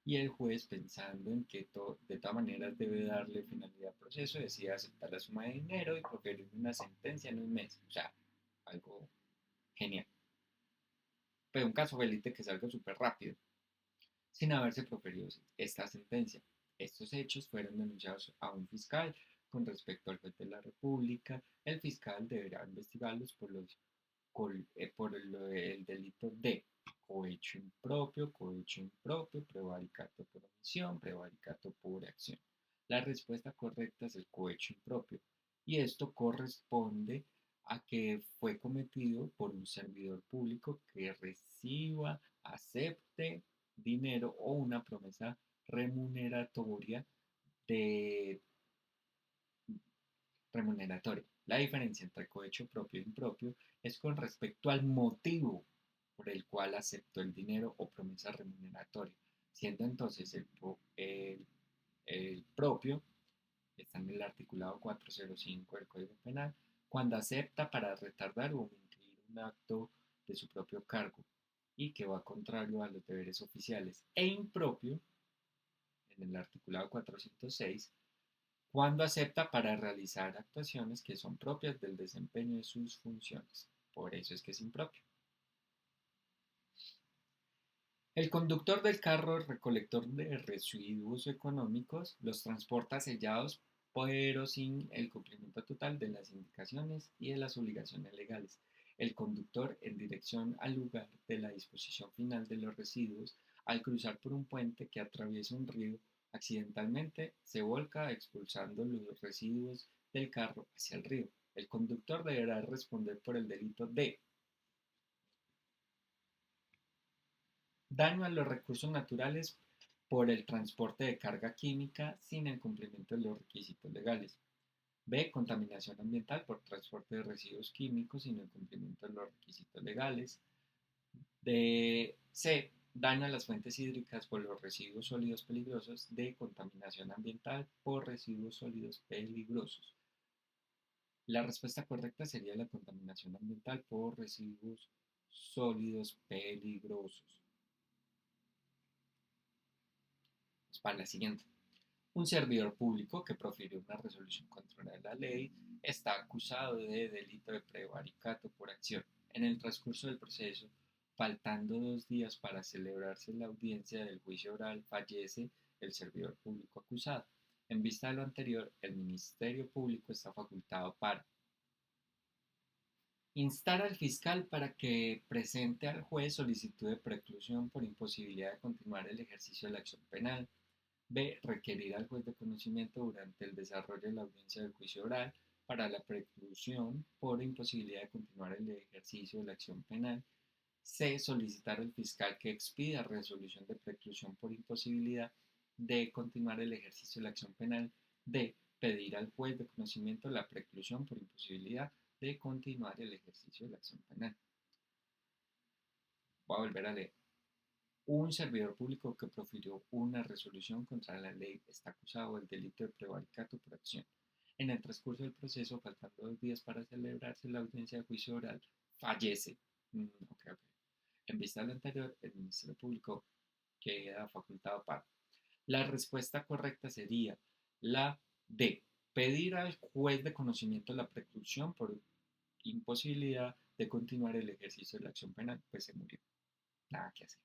S1: Y el juez, pensando en que de todas maneras debe darle finalidad al proceso, decide aceptar la suma de dinero y proferir una sentencia en un mes. O sea, algo genial. Pero un caso feliz que salga súper rápido, sin haberse proferido esta sentencia. Estos hechos fueron denunciados a un fiscal con respecto al juez de la República. El fiscal deberá investigarlos por el delito de cohecho impropio, prevaricato por omisión, prevaricato por acción. La respuesta correcta es el cohecho impropio y esto corresponde a que fue cometido por un servidor público que reciba, acepte dinero o una promesa remuneratoria de remuneratoria. La diferencia entre cohecho propio e impropio es con respecto al motivo por el cual aceptó el dinero o promesa remuneratoria, siendo entonces el propio, está en el articulado 405 del Código Penal, cuando acepta para retardar o omitir un acto de su propio cargo y que va contrario a los deberes oficiales, e impropio, en el articulado 406, cuando acepta para realizar actuaciones que son propias del desempeño de sus funciones. Por eso es que es impropio. El conductor del carro recolector de residuos económicos los transporta sellados, pero sin el cumplimiento total de las indicaciones y de las obligaciones legales. El conductor en dirección al lugar de la disposición final de los residuos, al cruzar por un puente que atraviesa un río, Accidentalmente se volca expulsando los residuos del carro hacia el río. El conductor deberá responder por el delito de daño a los recursos naturales por el transporte de carga química sin el cumplimiento de los requisitos legales. B. Contaminación ambiental por transporte de residuos químicos sin el cumplimiento de los requisitos legales. C. Daño a las fuentes hídricas por los residuos sólidos peligrosos. D. Contaminación ambiental por residuos sólidos peligrosos. La respuesta correcta sería la contaminación ambiental por residuos sólidos peligrosos. Pues para la siguiente. Un servidor público que profirió una resolución contra la ley está acusado de delito de prevaricato por acción. En el transcurso del proceso, faltando 2 días para celebrarse la audiencia del juicio oral, fallece el servidor público acusado. En vista de lo anterior, el Ministerio Público está facultado para instar al fiscal para que presente al juez solicitud de preclusión por imposibilidad de continuar el ejercicio de la acción penal. B. Requerir al juez de conocimiento durante el desarrollo de la audiencia del juicio oral para la preclusión por imposibilidad de continuar el ejercicio de la acción penal. C. Solicitar al fiscal que expida resolución de preclusión por imposibilidad de continuar el ejercicio de la acción penal. D. Pedir al juez de conocimiento la preclusión por imposibilidad de continuar el ejercicio de la acción penal. Voy a volver a leer. Un servidor público que profirió una resolución contra la ley está acusado del delito de prevaricato por acción. En el transcurso del proceso, faltando 2 días para celebrarse la audiencia de juicio oral, fallece. Ok. En vista de lo anterior, el Ministerio Público queda facultado para. La respuesta correcta sería la D. Pedir al juez de conocimiento la preclusión por imposibilidad de continuar el ejercicio de la acción penal, pues se murió. Nada que hacer.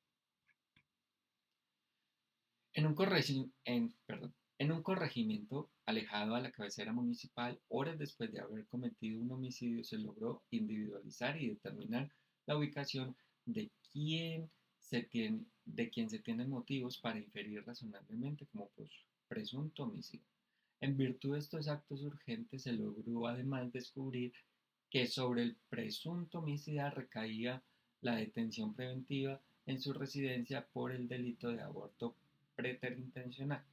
S1: En un corregimiento alejado a la cabecera municipal, horas después de haber cometido un homicidio, se logró individualizar y determinar la ubicación de quien se tienen motivos para inferir razonablemente como presunto homicidio. En virtud de estos actos urgentes, se logró además descubrir que sobre el presunto homicida recaía la detención preventiva en su residencia por el delito de aborto preterintencional.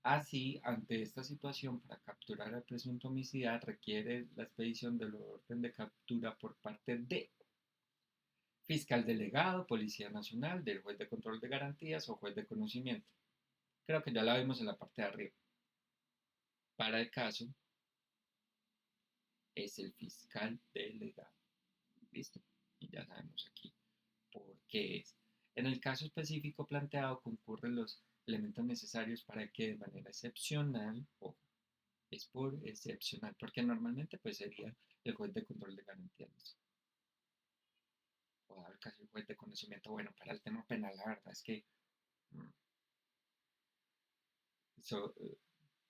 S1: Así, ante esta situación, para capturar al presunto homicida requiere la expedición del orden de captura por parte de fiscal delegado, Policía Nacional, del juez de control de garantías o juez de conocimiento. Creo que ya la vimos en la parte de arriba. Para el caso, es el fiscal delegado. ¿Listo? Y ya sabemos aquí por qué es. En el caso específico planteado concurren los elementos necesarios para que de manera excepcional, o es por excepcional, porque normalmente pues sería el juez de control de garantías. O dado el caso el juez de conocimiento, bueno, para el tema penal la verdad es que so,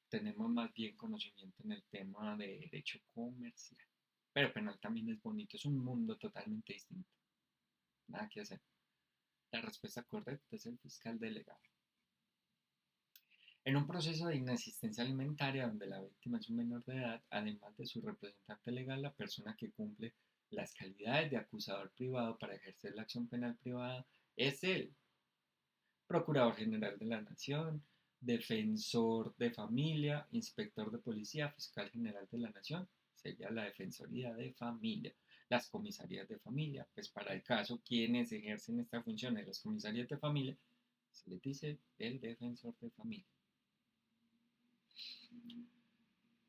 S1: tenemos más bien conocimiento en el tema de derecho comercial. Pero penal también es bonito, es un mundo totalmente distinto. Nada que hacer. La respuesta correcta es el fiscal delegado. En un proceso de inasistencia alimentaria donde la víctima es un menor de edad, además de su representante legal, la persona que cumple las calidades de acusador privado para ejercer la acción penal privada es el Procurador General de la Nación, Defensor de Familia, Inspector de Policía, Fiscal General de la Nación, sería la Defensoría de Familia, las comisarías de familia, pues para el caso, quienes ejercen esta función en las comisarías de familia, se les dice el defensor de familia.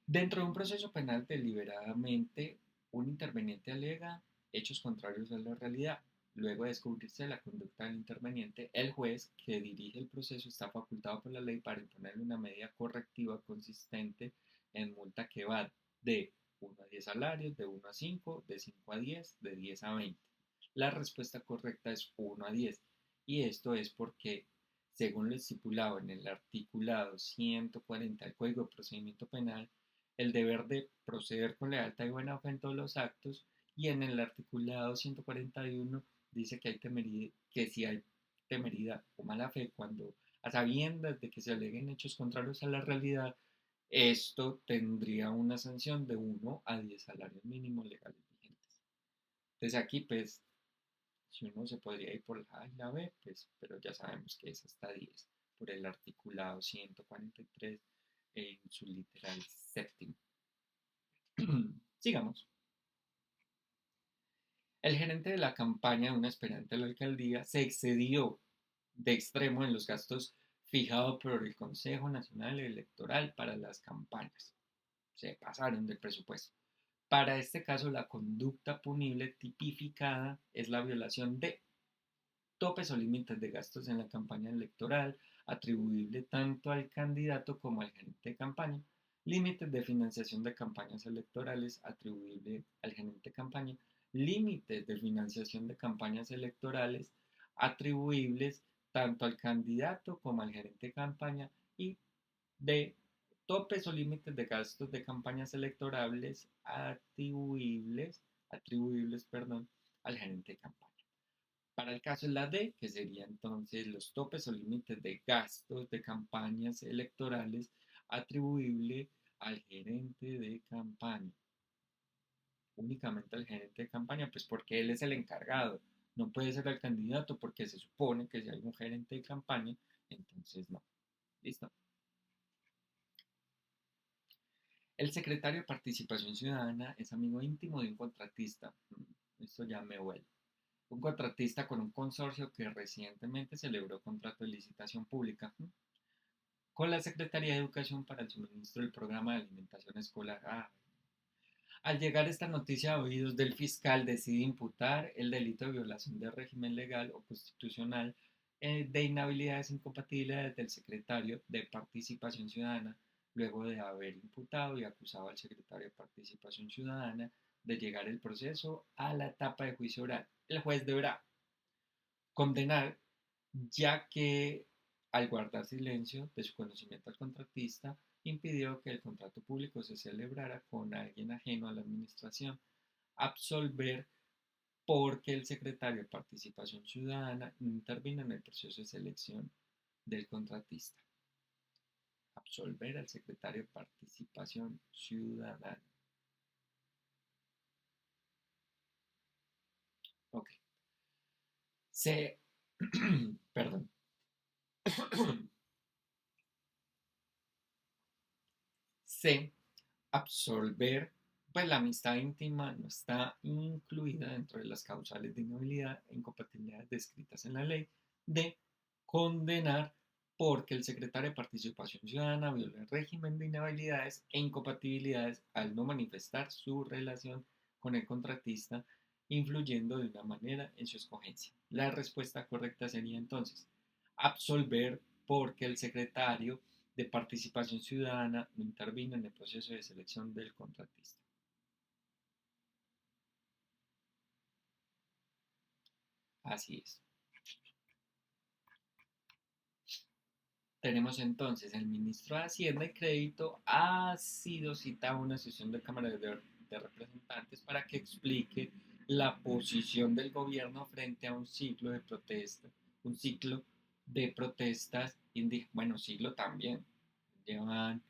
S1: Dentro de un proceso penal, deliberadamente, un interveniente alega hechos contrarios a la realidad. Luego de descubrirse la conducta del interveniente, el juez que dirige el proceso está facultado por la ley para imponerle una medida correctiva consistente en multa que va de 1 a 10 salarios, de 1 a 5, de 5 a 10, de 10 a 20. La respuesta correcta es 1 a 10 y esto es porque, según lo estipulado en el articulado 140 del Código de Procedimiento Penal, el deber de proceder con lealtad y buena fe en todos los actos, y en el articulado 141 dice que si hay temeridad o mala fe cuando a sabiendas de que se aleguen hechos contrarios a la realidad, esto tendría una sanción de 1 a 10 salarios mínimos legales vigentes. Entonces aquí, pues, si uno se podría ir por la A y la B, pues, pero ya sabemos que es hasta 10 por el articulado 143 en su literal séptimo. Sigamos. El gerente de la campaña de un aspirante a la alcaldía se excedió de extremo en los gastos fijados por el Consejo Nacional Electoral para las campañas. Se pasaron del presupuesto. Para este caso, la conducta punible tipificada es la violación de topes o límites de gastos en la campaña electoral, atribuible tanto al candidato como al gerente de campaña, límites de financiación de campañas electorales, atribuible al gerente de campaña, límites de financiación de campañas electorales, atribuibles tanto al candidato como al gerente de campaña, y de topes o límites de gastos de campañas electorales atribuibles, al gerente de campaña. Para el caso de la D, que sería entonces los topes o límites de gastos de campañas electorales atribuible al gerente de campaña. Únicamente al gerente de campaña, pues porque él es el encargado. No puede ser el candidato porque se supone que si hay un gerente de campaña, entonces no. ¿Listo? El secretario de Participación Ciudadana es amigo íntimo de un contratista. Esto ya me huele. Un contratista con un consorcio que recientemente celebró contrato de licitación pública con la Secretaría de Educación para el suministro del programa de alimentación escolar. Al llegar esta noticia a oídos del fiscal, decide imputar el delito de violación del régimen legal o constitucional de inhabilidades e incompatibilidades del secretario de Participación Ciudadana, luego de haber imputado y acusado al secretario de Participación Ciudadana de llegar el proceso a la etapa de juicio oral. El juez deberá condenar, ya que al guardar silencio de su conocimiento al contratista, impidió que el contrato público se celebrara con alguien ajeno a la administración; absolver, porque el secretario de Participación Ciudadana no intervino en el proceso de selección del contratista. Absolver al secretario de Participación Ciudadana. Ok. Se, perdón. C. Absolver, pues la amistad íntima no está incluida dentro de las causales de inhabilidad e incompatibilidad descritas en la ley. D. Condenar, porque el secretario de Participación Ciudadana viola el régimen de inhabilidades e incompatibilidades al no manifestar su relación con el contratista, influyendo de una manera en su escogencia. La respuesta correcta sería entonces absolver, porque el secretario de Participación Ciudadana no intervino en el proceso de selección del contratista. Así es. Tenemos entonces: el ministro de Hacienda y Crédito ha sido citado a una sesión de Cámara de Representantes para que explique la posición del gobierno frente a un ciclo de protestas, un ciclo de protestas indígenas. Bueno, ciclo también. Llevan,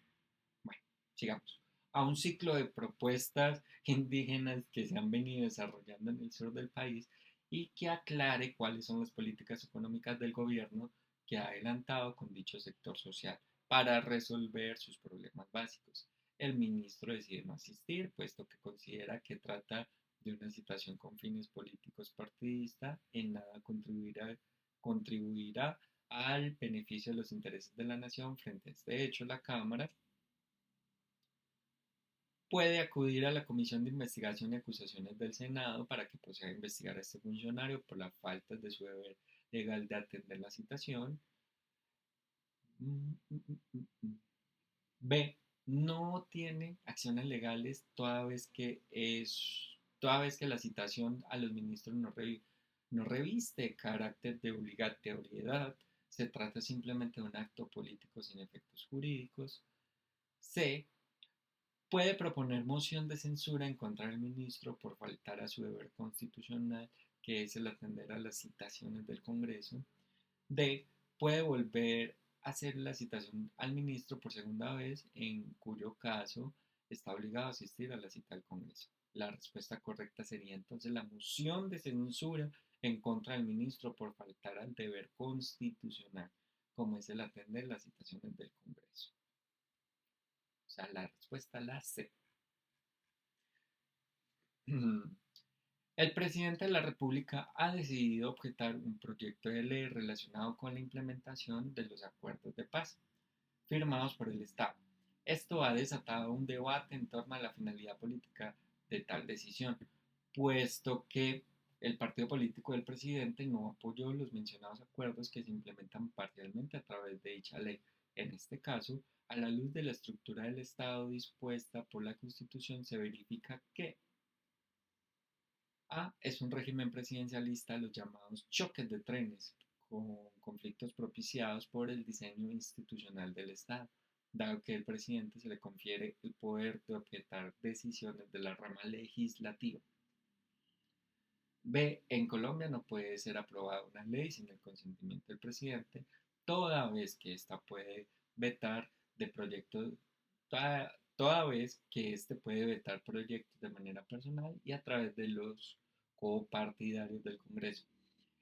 S1: bueno, sigamos. A un ciclo de propuestas indígenas que se han venido desarrollando en el sur del país, y que aclare cuáles son las políticas económicas del gobierno que ha adelantado con dicho sector social para resolver sus problemas básicos. El ministro decide no asistir, puesto que considera que trata de una situación con fines políticos partidistas, en nada contribuirá al beneficio de los intereses de la nación. Frente a este hecho, la Cámara puede acudir a la Comisión de Investigación y Acusaciones del Senado para que proceda a investigar a este funcionario por la falta de su deber legal de atender la citación. B. No tiene acciones legales toda vez que la citación a los ministros no reviste carácter de obligatoriedad. Se trata simplemente de un acto político sin efectos jurídicos. C. Puede proponer moción de censura en contra del ministro por faltar a su deber constitucional, que es el atender a las citaciones del Congreso. D. Puede volver hacer la citación al ministro por segunda vez, en cuyo caso está obligado a asistir a la cita del Congreso. La respuesta correcta sería entonces la moción de censura en contra del ministro por faltar al deber constitucional, como es el atender las citaciones del Congreso. O sea, la respuesta la C. El presidente de la República ha decidido objetar un proyecto de ley relacionado con la implementación de los acuerdos de paz firmados por el Estado. Esto ha desatado un debate en torno a la finalidad política de tal decisión, puesto que el partido político del presidente no apoyó los mencionados acuerdos que se implementan parcialmente a través de dicha ley. En este caso, a la luz de la estructura del Estado dispuesta por la Constitución, se verifica que A es un régimen presidencialista, los llamados choques de trenes, con conflictos propiciados por el diseño institucional del Estado, dado que al presidente se le confiere el poder de objetar decisiones de la rama legislativa. B. En Colombia no puede ser aprobada una ley sin el consentimiento del presidente, toda vez que ésta puede vetar de proyectos, toda vez que éste puede vetar proyectos de manera personal y a través de los copartidarios del Congreso.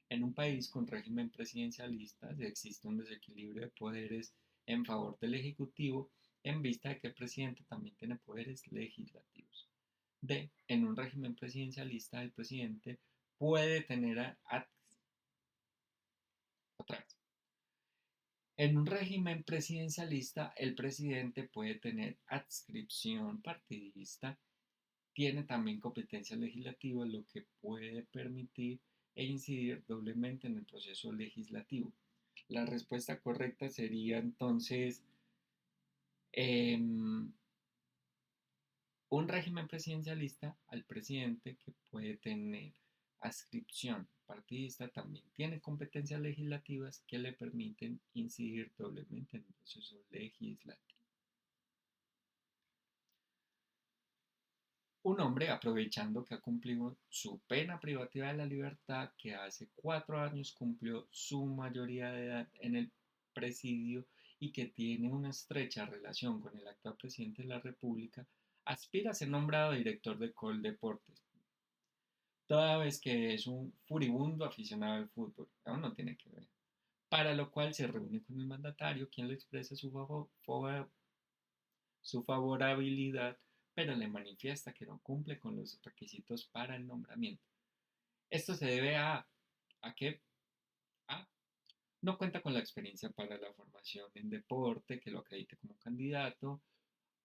S1: En un país con régimen presidencialista existe un desequilibrio de poderes en favor del Ejecutivo en vista de que el presidente también tiene poderes legislativos. D. En un régimen presidencialista el presidente puede tener otra vez. En un régimen presidencialista el presidente puede tener adscripción partidista, tiene también competencia legislativa, lo que puede permitir e incidir doblemente en el proceso legislativo. La respuesta correcta sería entonces eh, un régimen presidencialista al presidente que puede tener adscripción partidista también tiene competencias legislativas que le permiten incidir doblemente en el proceso legislativo. Un hombre, aprovechando que ha cumplido su pena privativa de la libertad, que hace 4 años cumplió su mayoría de edad en el presidio y que tiene una estrecha relación con el actual presidente de la República, aspira a ser nombrado director de Coldeportes, toda vez que es un furibundo aficionado al fútbol. Aún no tiene que ver. Para lo cual se reúne con el mandatario, quien le expresa su favorabilidad, pero le manifiesta que no cumple con los requisitos para el nombramiento. Esto se debe ¿a qué? A no cuenta con la experiencia para la formación en deporte que lo acredite como candidato,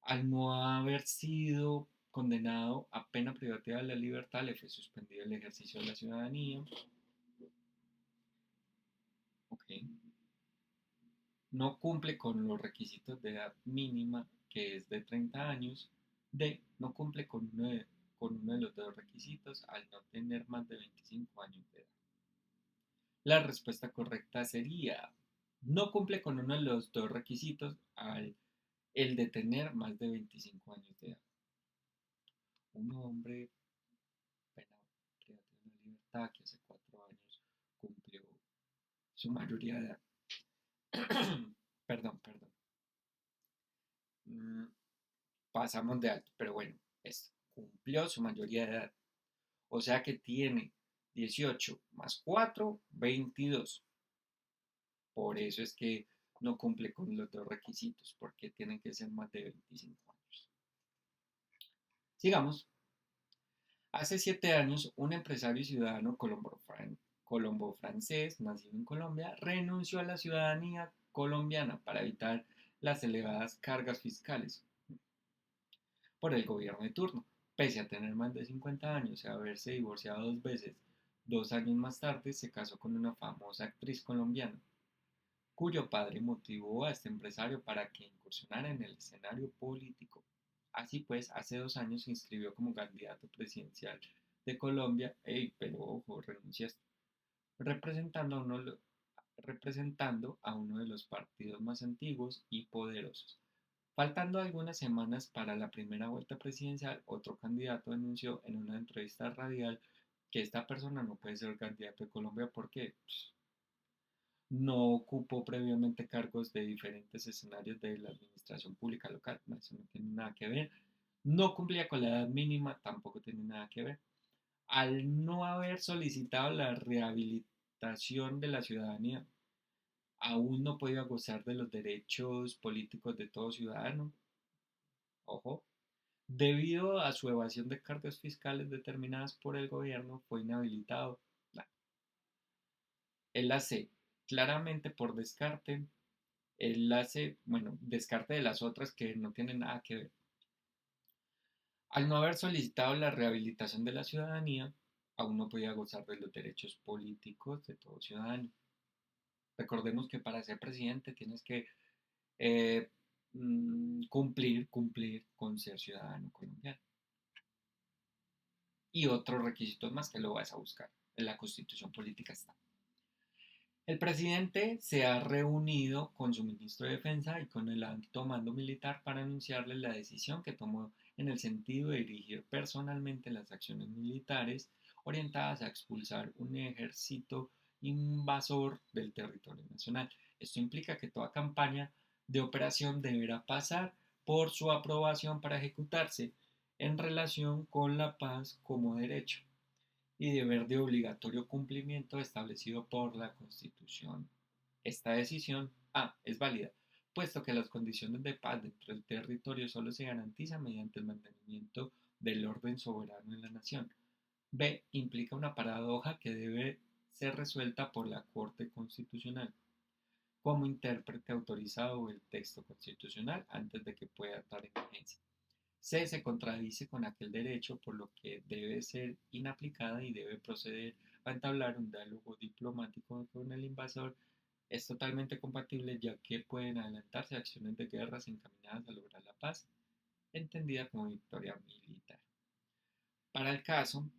S1: al no haber sido condenado a pena privativa de la libertad, le fue suspendido el ejercicio de la ciudadanía. Okay. No cumple con los requisitos de edad mínima, que es de 30 años. D. No cumple con uno de los dos requisitos al no tener más de 25 años de edad. La respuesta correcta sería, no cumple con uno de los dos requisitos al el de tener más de 25 años de edad. Un hombre penado privativa de la libertad que hace 4 años cumplió su mayoría de edad. Perdón. Mm, Pasamos de alto, pero bueno, cumplió su mayoría de edad. O sea que tiene 18 más 4, 22. Por eso es que no cumple con los dos requisitos, porque tienen que ser más de 25 años. Sigamos. Hace 7 años, un empresario y ciudadano colombo-francés, nacido en Colombia, renunció a la ciudadanía colombiana para evitar las elevadas cargas fiscales por el gobierno de turno. Pese a tener más de 50 años y haberse divorciado 2 veces, 2 años más tarde se casó con una famosa actriz colombiana, cuyo padre motivó a este empresario para que incursionara en el escenario político. Así pues, hace 2 años se inscribió como candidato presidencial de Colombia, pero ojo, renunciaste, representando a uno de los partidos más antiguos y poderosos. Faltando algunas semanas para la primera vuelta presidencial, otro candidato anunció en una entrevista radial que esta persona no puede ser candidato de Colombia porque no ocupó previamente cargos de diferentes escenarios de la administración pública local, no, eso no tiene nada que ver, no cumplía con la edad mínima, tampoco tiene nada que ver. Al no haber solicitado la rehabilitación de la ciudadanía, aún no podía gozar de los derechos políticos de todo ciudadano, ojo, debido a su evasión de cargas fiscales determinadas por el gobierno, fue inhabilitado. Nah. Él hace claramente por descarte, él hace, bueno, descarte de las otras que no tienen nada que ver. Al no haber solicitado la rehabilitación de la ciudadanía, aún no podía gozar de los derechos políticos de todo ciudadano. Recordemos que para ser presidente tienes que eh, cumplir con ser ciudadano colombiano. Y otros requisitos más que lo vas a buscar. En la constitución política está. El presidente se ha reunido con su ministro de Defensa y con el alto mando militar para anunciarle la decisión que tomó en el sentido de dirigir personalmente las acciones militares orientadas a expulsar un ejército invasor del territorio nacional. Esto implica que toda campaña de operación deberá pasar por su aprobación para ejecutarse en relación con la paz como derecho y deber de obligatorio cumplimiento establecido por la Constitución. Esta decisión A es válida, puesto que las condiciones de paz dentro del territorio solo se garantizan mediante el mantenimiento del orden soberano en la nación. B implica una paradoja que debe ser resuelta por la Corte Constitucional como intérprete autorizado del texto constitucional antes de que pueda entrar en vigencia. C se contradice con aquel derecho, por lo que debe ser inaplicada y debe proceder a entablar un diálogo diplomático con el invasor. Es totalmente compatible ya que pueden adelantarse acciones de guerras encaminadas a lograr la paz, entendida como victoria militar. Para el caso,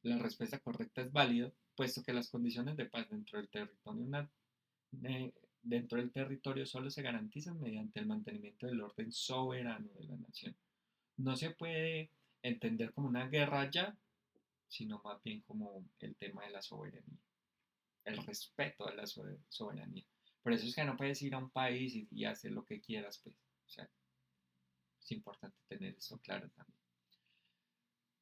S1: la respuesta correcta es válida, puesto que las condiciones de paz eh, dentro del territorio solo se garantizan mediante el mantenimiento del orden soberano de la nación. No se puede entender como una guerra ya, sino más bien como el tema de la soberanía, el respeto a la soberanía. Por eso es que no puedes ir a un país y hacer lo que quieras, pues. O sea, es importante tener eso claro también.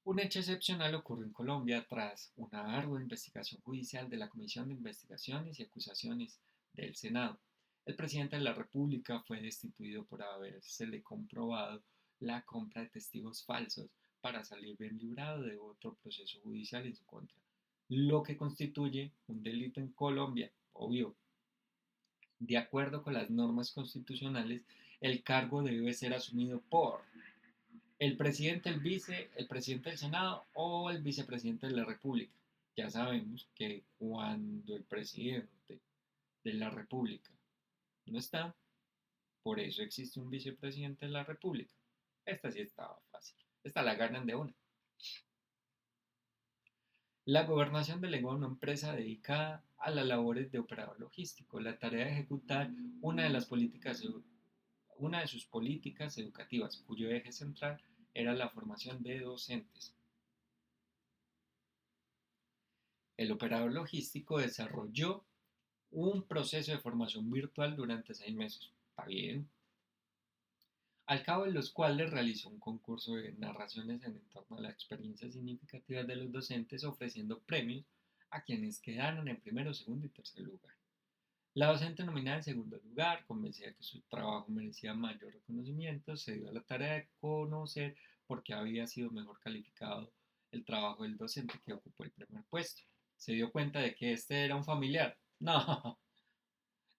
S1: Un hecho excepcional ocurrió en Colombia tras una ardua investigación judicial de la Comisión de Investigaciones y Acusaciones del Senado. El presidente de la República fue destituido por habérsele comprobado la compra de testigos falsos para salir bien librado de otro proceso judicial en su contra, lo que constituye un delito en Colombia, obvio. De acuerdo con las normas constitucionales, el cargo debe ser asumido por el presidente, el vice, el presidente del Senado o el vicepresidente de la República. Ya sabemos que cuando el presidente de la República no está, por eso existe un vicepresidente de la República. Esta sí estaba fácil. Esta la ganan de una. La gobernación delegó a una empresa dedicada a las labores de operador logístico la tarea de ejecutar una de las políticas una de sus políticas educativas, cuyo eje central era la formación de docentes. El operador logístico desarrolló un proceso de formación virtual durante 6 meses. Está bien. Al cabo de los cuales realizó un concurso de narraciones en torno a las experiencias significativas de los docentes, ofreciendo premios a quienes quedaron en primero, segundo y tercer lugar. La docente nominada en segundo lugar, convencida que su trabajo merecía mayor reconocimiento, se dio a la tarea de conocer por qué había sido mejor calificado el trabajo del docente que ocupó el primer puesto. Se dio cuenta de que este era un familiar, no,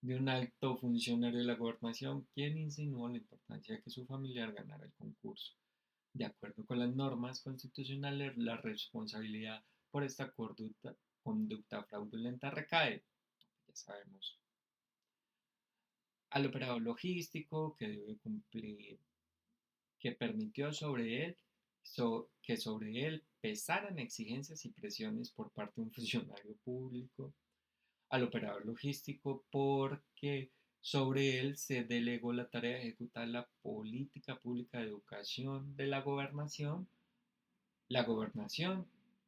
S1: de un alto funcionario de la gobernación, quien insinuó la importancia de que su familiar ganara el concurso. De acuerdo con las normas constitucionales, la responsabilidad por esta conducta fraudulenta recae, ya sabemos, al operador logístico que debe cumplir, que permitió que sobre él pesaran exigencias y presiones por parte de un funcionario público, al operador logístico porque sobre él se delegó la tarea de ejecutar la política pública de educación de la gobernación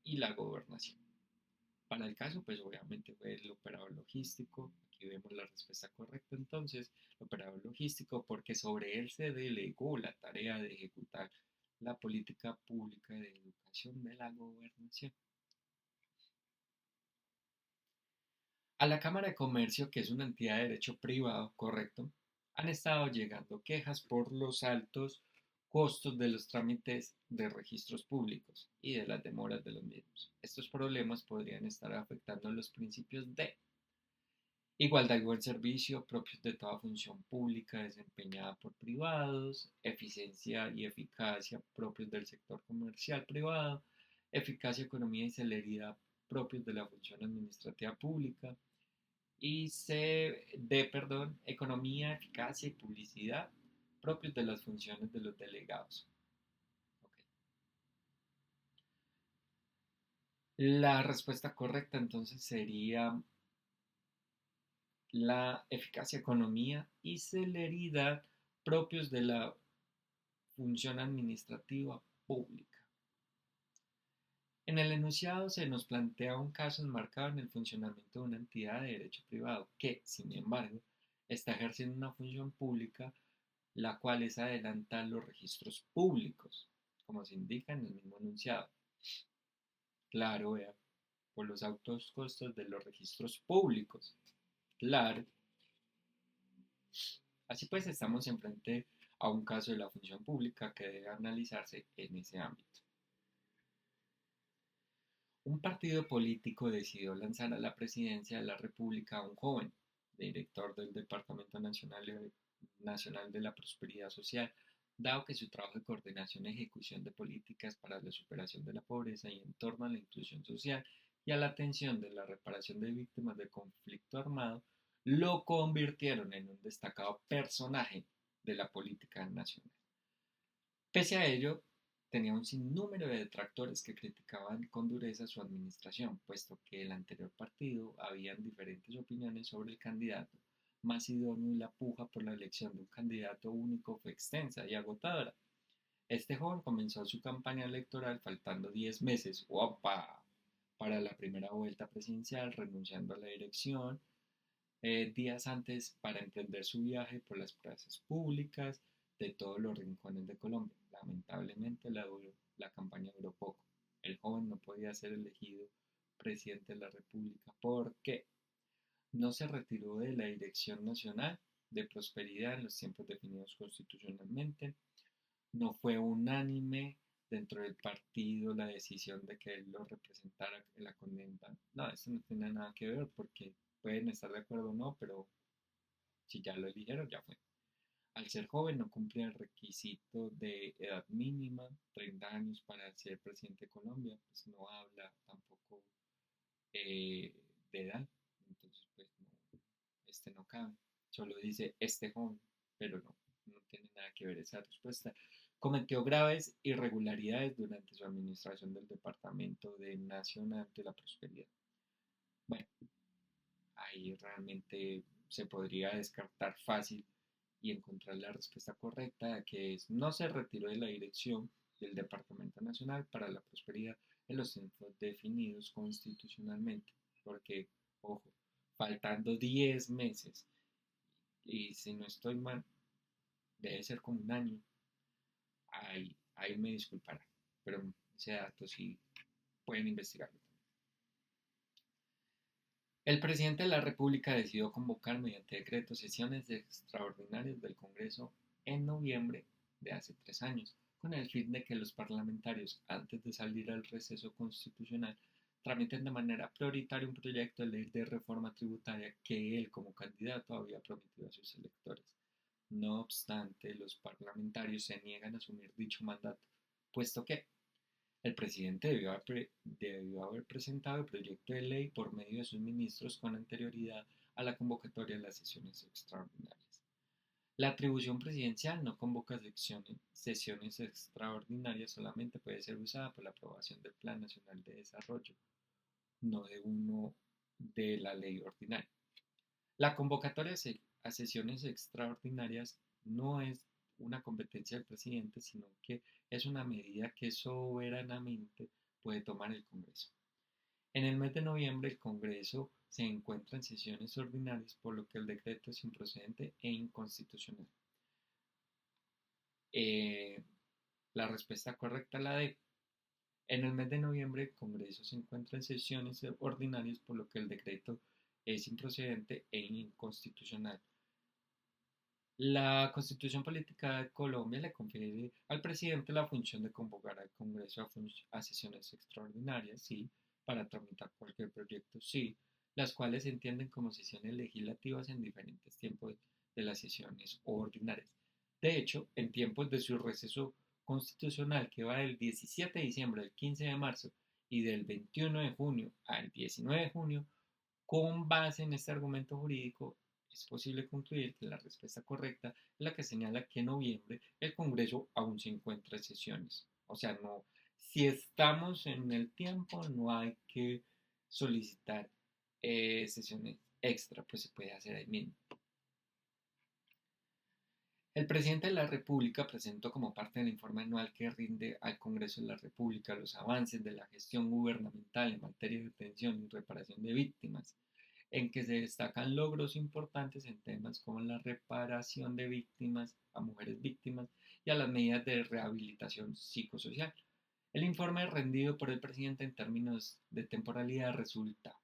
S1: y la gobernación. Para el caso, pues obviamente fue el operador logístico. Aquí vemos la respuesta correcta entonces, el operador logístico, porque sobre él se delegó la tarea de ejecutar la política pública de educación de la gobernación. A la Cámara de Comercio, que es una entidad de derecho privado, correcto, han estado llegando quejas por los altos costos de los trámites de registros públicos y de las demoras de los mismos. Estos problemas podrían estar afectando los principios de igualdad y buen servicio propios de toda función pública desempeñada por privados, eficiencia y eficacia propios del sector comercial privado, eficacia, economía y celeridad propios de la función administrativa pública, y economía, eficacia y publicidad propios de las funciones de los delegados. Okay. La respuesta correcta entonces sería la eficacia, economía y celeridad propios de la función administrativa pública. En el enunciado se nos plantea un caso enmarcado en el funcionamiento de una entidad de derecho privado que, sin embargo, está ejerciendo una función pública, la cual es adelantar los registros públicos, como se indica en el mismo enunciado. Claro, vea, por los altos costos de los registros públicos. Claro. Así pues, estamos enfrente a un caso de la función pública que debe analizarse en ese ámbito. Un partido político decidió lanzar a la presidencia de la República a un joven, director del Departamento Nacional de la Prosperidad Social, dado que su trabajo de coordinación y ejecución de políticas para la superación de la pobreza y en torno a la inclusión social y a la atención de la reparación de víctimas de conflicto armado lo convirtieron en un destacado personaje de la política nacional. Pese a ello, tenía un sinnúmero de detractores que criticaban con dureza su administración, puesto que el anterior partido habían diferentes opiniones sobre el candidato más idóneo y la puja por la elección de un candidato único fue extensa y agotadora. Este joven comenzó su campaña electoral faltando 10 meses ¡opa! Para la primera vuelta presidencial, renunciando a la dirección días antes para emprender su viaje por las plazas públicas de todos los rincones de Colombia. Lamentablemente la campaña duró poco. El joven no podía ser elegido presidente de la República porque no se retiró de la Dirección Nacional de Prosperidad en los tiempos definidos constitucionalmente. No fue unánime dentro del partido la decisión de que él lo representara en la contienda. No, eso no tiene nada que ver porque pueden estar de acuerdo o no, pero si ya lo eligieron, ya fue. Al ser joven no cumplía el requisito de edad mínima, 30 años para ser presidente de Colombia, pues no habla tampoco eh, de edad, entonces pues no, no cabe, solo dice este joven, pero no, no tiene nada que ver esa respuesta. Cometió graves irregularidades durante su administración del Departamento de Nacional de la Prosperidad. Bueno, ahí realmente se podría descartar fácil y encontrar la respuesta correcta, que es no se retiró de la dirección del Departamento Nacional para la Prosperidad en los tiempos definidos constitucionalmente, porque, ojo, faltando 10 meses, y si no estoy mal, debe ser como un año, ahí me disculparán, pero ese dato sí pueden investigarlo. El presidente de la República decidió convocar mediante decreto sesiones extraordinarias del Congreso en noviembre de hace 3 años, con el fin de que los parlamentarios, antes de salir al receso constitucional, tramiten de manera prioritaria un proyecto de ley de reforma tributaria que él como candidato había prometido a sus electores. No obstante, los parlamentarios se niegan a asumir dicho mandato, puesto que el presidente debió haber presentado el proyecto de ley por medio de sus ministros con anterioridad a la convocatoria de las sesiones extraordinarias. La atribución presidencial no convoca sesiones extraordinarias, solamente puede ser usada por la aprobación del Plan Nacional de Desarrollo, no de uno de la ley ordinaria. La convocatoria a sesiones extraordinarias no es una competencia del presidente, sino que es una medida que soberanamente puede tomar el Congreso. En el mes de noviembre el Congreso se encuentra en sesiones ordinarias, por lo que el decreto es improcedente e inconstitucional. Eh, la respuesta correcta es la D. En el mes de noviembre el Congreso se encuentra en sesiones ordinarias, por lo que el decreto es improcedente e inconstitucional. La Constitución Política de Colombia le confiere al presidente la función de convocar al Congreso a sesiones extraordinarias, sí, para tramitar cualquier proyecto, sí, las cuales se entienden como sesiones legislativas en diferentes tiempos de las sesiones ordinarias. De hecho, en tiempos de su receso constitucional, que va del 17 de diciembre al 15 de marzo y del 21 de junio al 19 de junio, con base en este argumento jurídico, es posible concluir que la respuesta correcta es la que señala que en noviembre el Congreso aún se encuentra en sesiones. O sea, no, si estamos en el tiempo, no hay que solicitar sesiones extra, pues se puede hacer ahí mismo. El presidente de la República presentó como parte del informe anual que rinde al Congreso de la República los avances de la gestión gubernamental en materia de atención y reparación de víctimas, en que se destacan logros importantes en temas como la reparación de víctimas a mujeres víctimas y a las medidas de rehabilitación psicosocial. El informe rendido por el presidente en términos de temporalidad resulta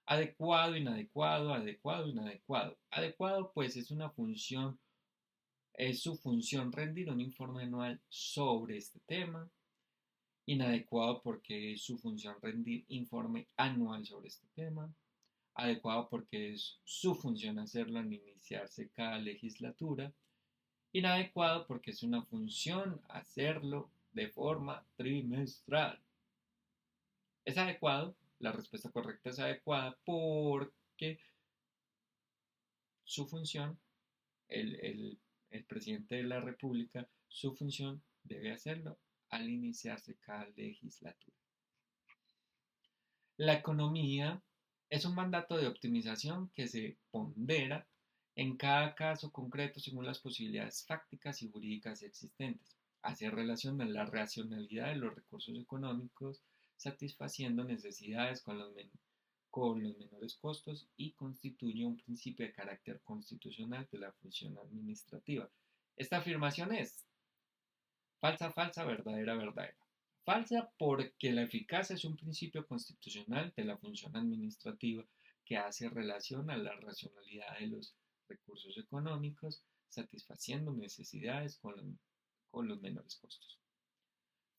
S1: adecuado, inadecuado, adecuado, inadecuado. Adecuado, pues es su función rendir un informe anual sobre este tema. Inadecuado porque es su función rendir informe anual sobre este tema. Adecuado porque es su función hacerlo al iniciarse cada legislatura. Inadecuado porque es una función hacerlo de forma trimestral. Es adecuado, la respuesta correcta es adecuada porque su función, el, el, el presidente de la República, su función debe hacerlo al iniciarse cada legislatura. La economía es un mandato de optimización que se pondera en cada caso concreto según las posibilidades fácticas y jurídicas existentes. Hace relación a la racionalidad de los recursos económicos, satisfaciendo necesidades con los menores costos y constituye un principio de carácter constitucional de la función administrativa. Esta afirmación es falsa, falsa, verdadera, verdadera. Falsa porque la eficacia es un principio constitucional de la función administrativa que hace relación a la racionalidad de los recursos económicos, satisfaciendo necesidades con los menores costos.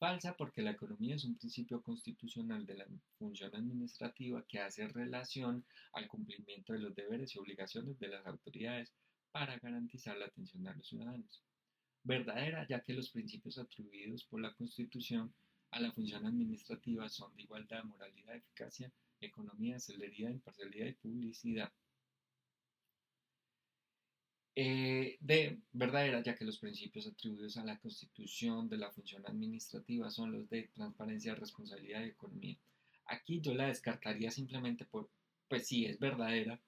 S1: Falsa porque la economía es un principio constitucional de la función administrativa que hace relación al cumplimiento de los deberes y obligaciones de las autoridades para garantizar la atención a los ciudadanos. Verdadera, ya que los principios atribuidos por la Constitución a la función administrativa son de igualdad, moralidad, eficacia, economía, celeridad, imparcialidad y publicidad. De verdadera, ya que los principios atribuidos a la Constitución de la función administrativa son los de transparencia, responsabilidad y economía. Aquí yo la descartaría simplemente pues sí, es verdadera,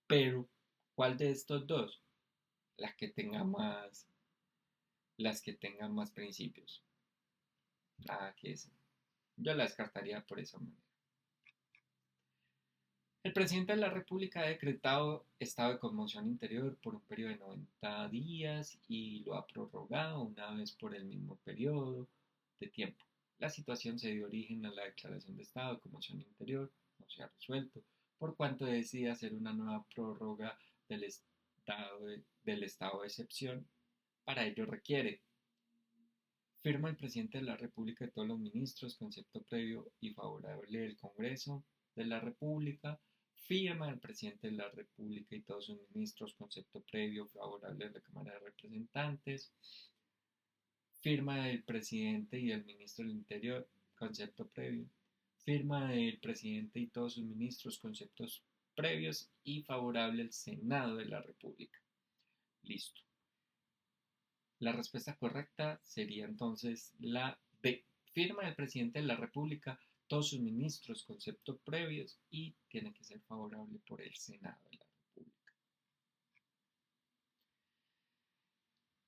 S1: pero ¿cuál de estos dos? La que tenga más, las que tengan más principios. Que es, yo la descartaría por esa manera. El presidente de la República ha decretado estado de conmoción interior por un periodo de 90 días y lo ha prorrogado una vez por el mismo periodo de tiempo. La situación se dio origen a la declaración de estado de conmoción interior, no se ha resuelto, por cuanto decide hacer una nueva prórroga del estado de excepción. Para ello requiere firma el presidente de la República y todos los ministros, concepto previo y favorable del Congreso de la República. Firma el presidente de la República y todos sus ministros, concepto previo favorable de la Cámara de Representantes. Firma del presidente y del ministro del Interior, concepto previo. Firma del presidente y todos sus ministros, conceptos previos y favorable al Senado de la República. Listo. La respuesta correcta sería entonces la B. Firma del presidente de la República, todos sus ministros, conceptos previos y tiene que ser favorable por el Senado de la República.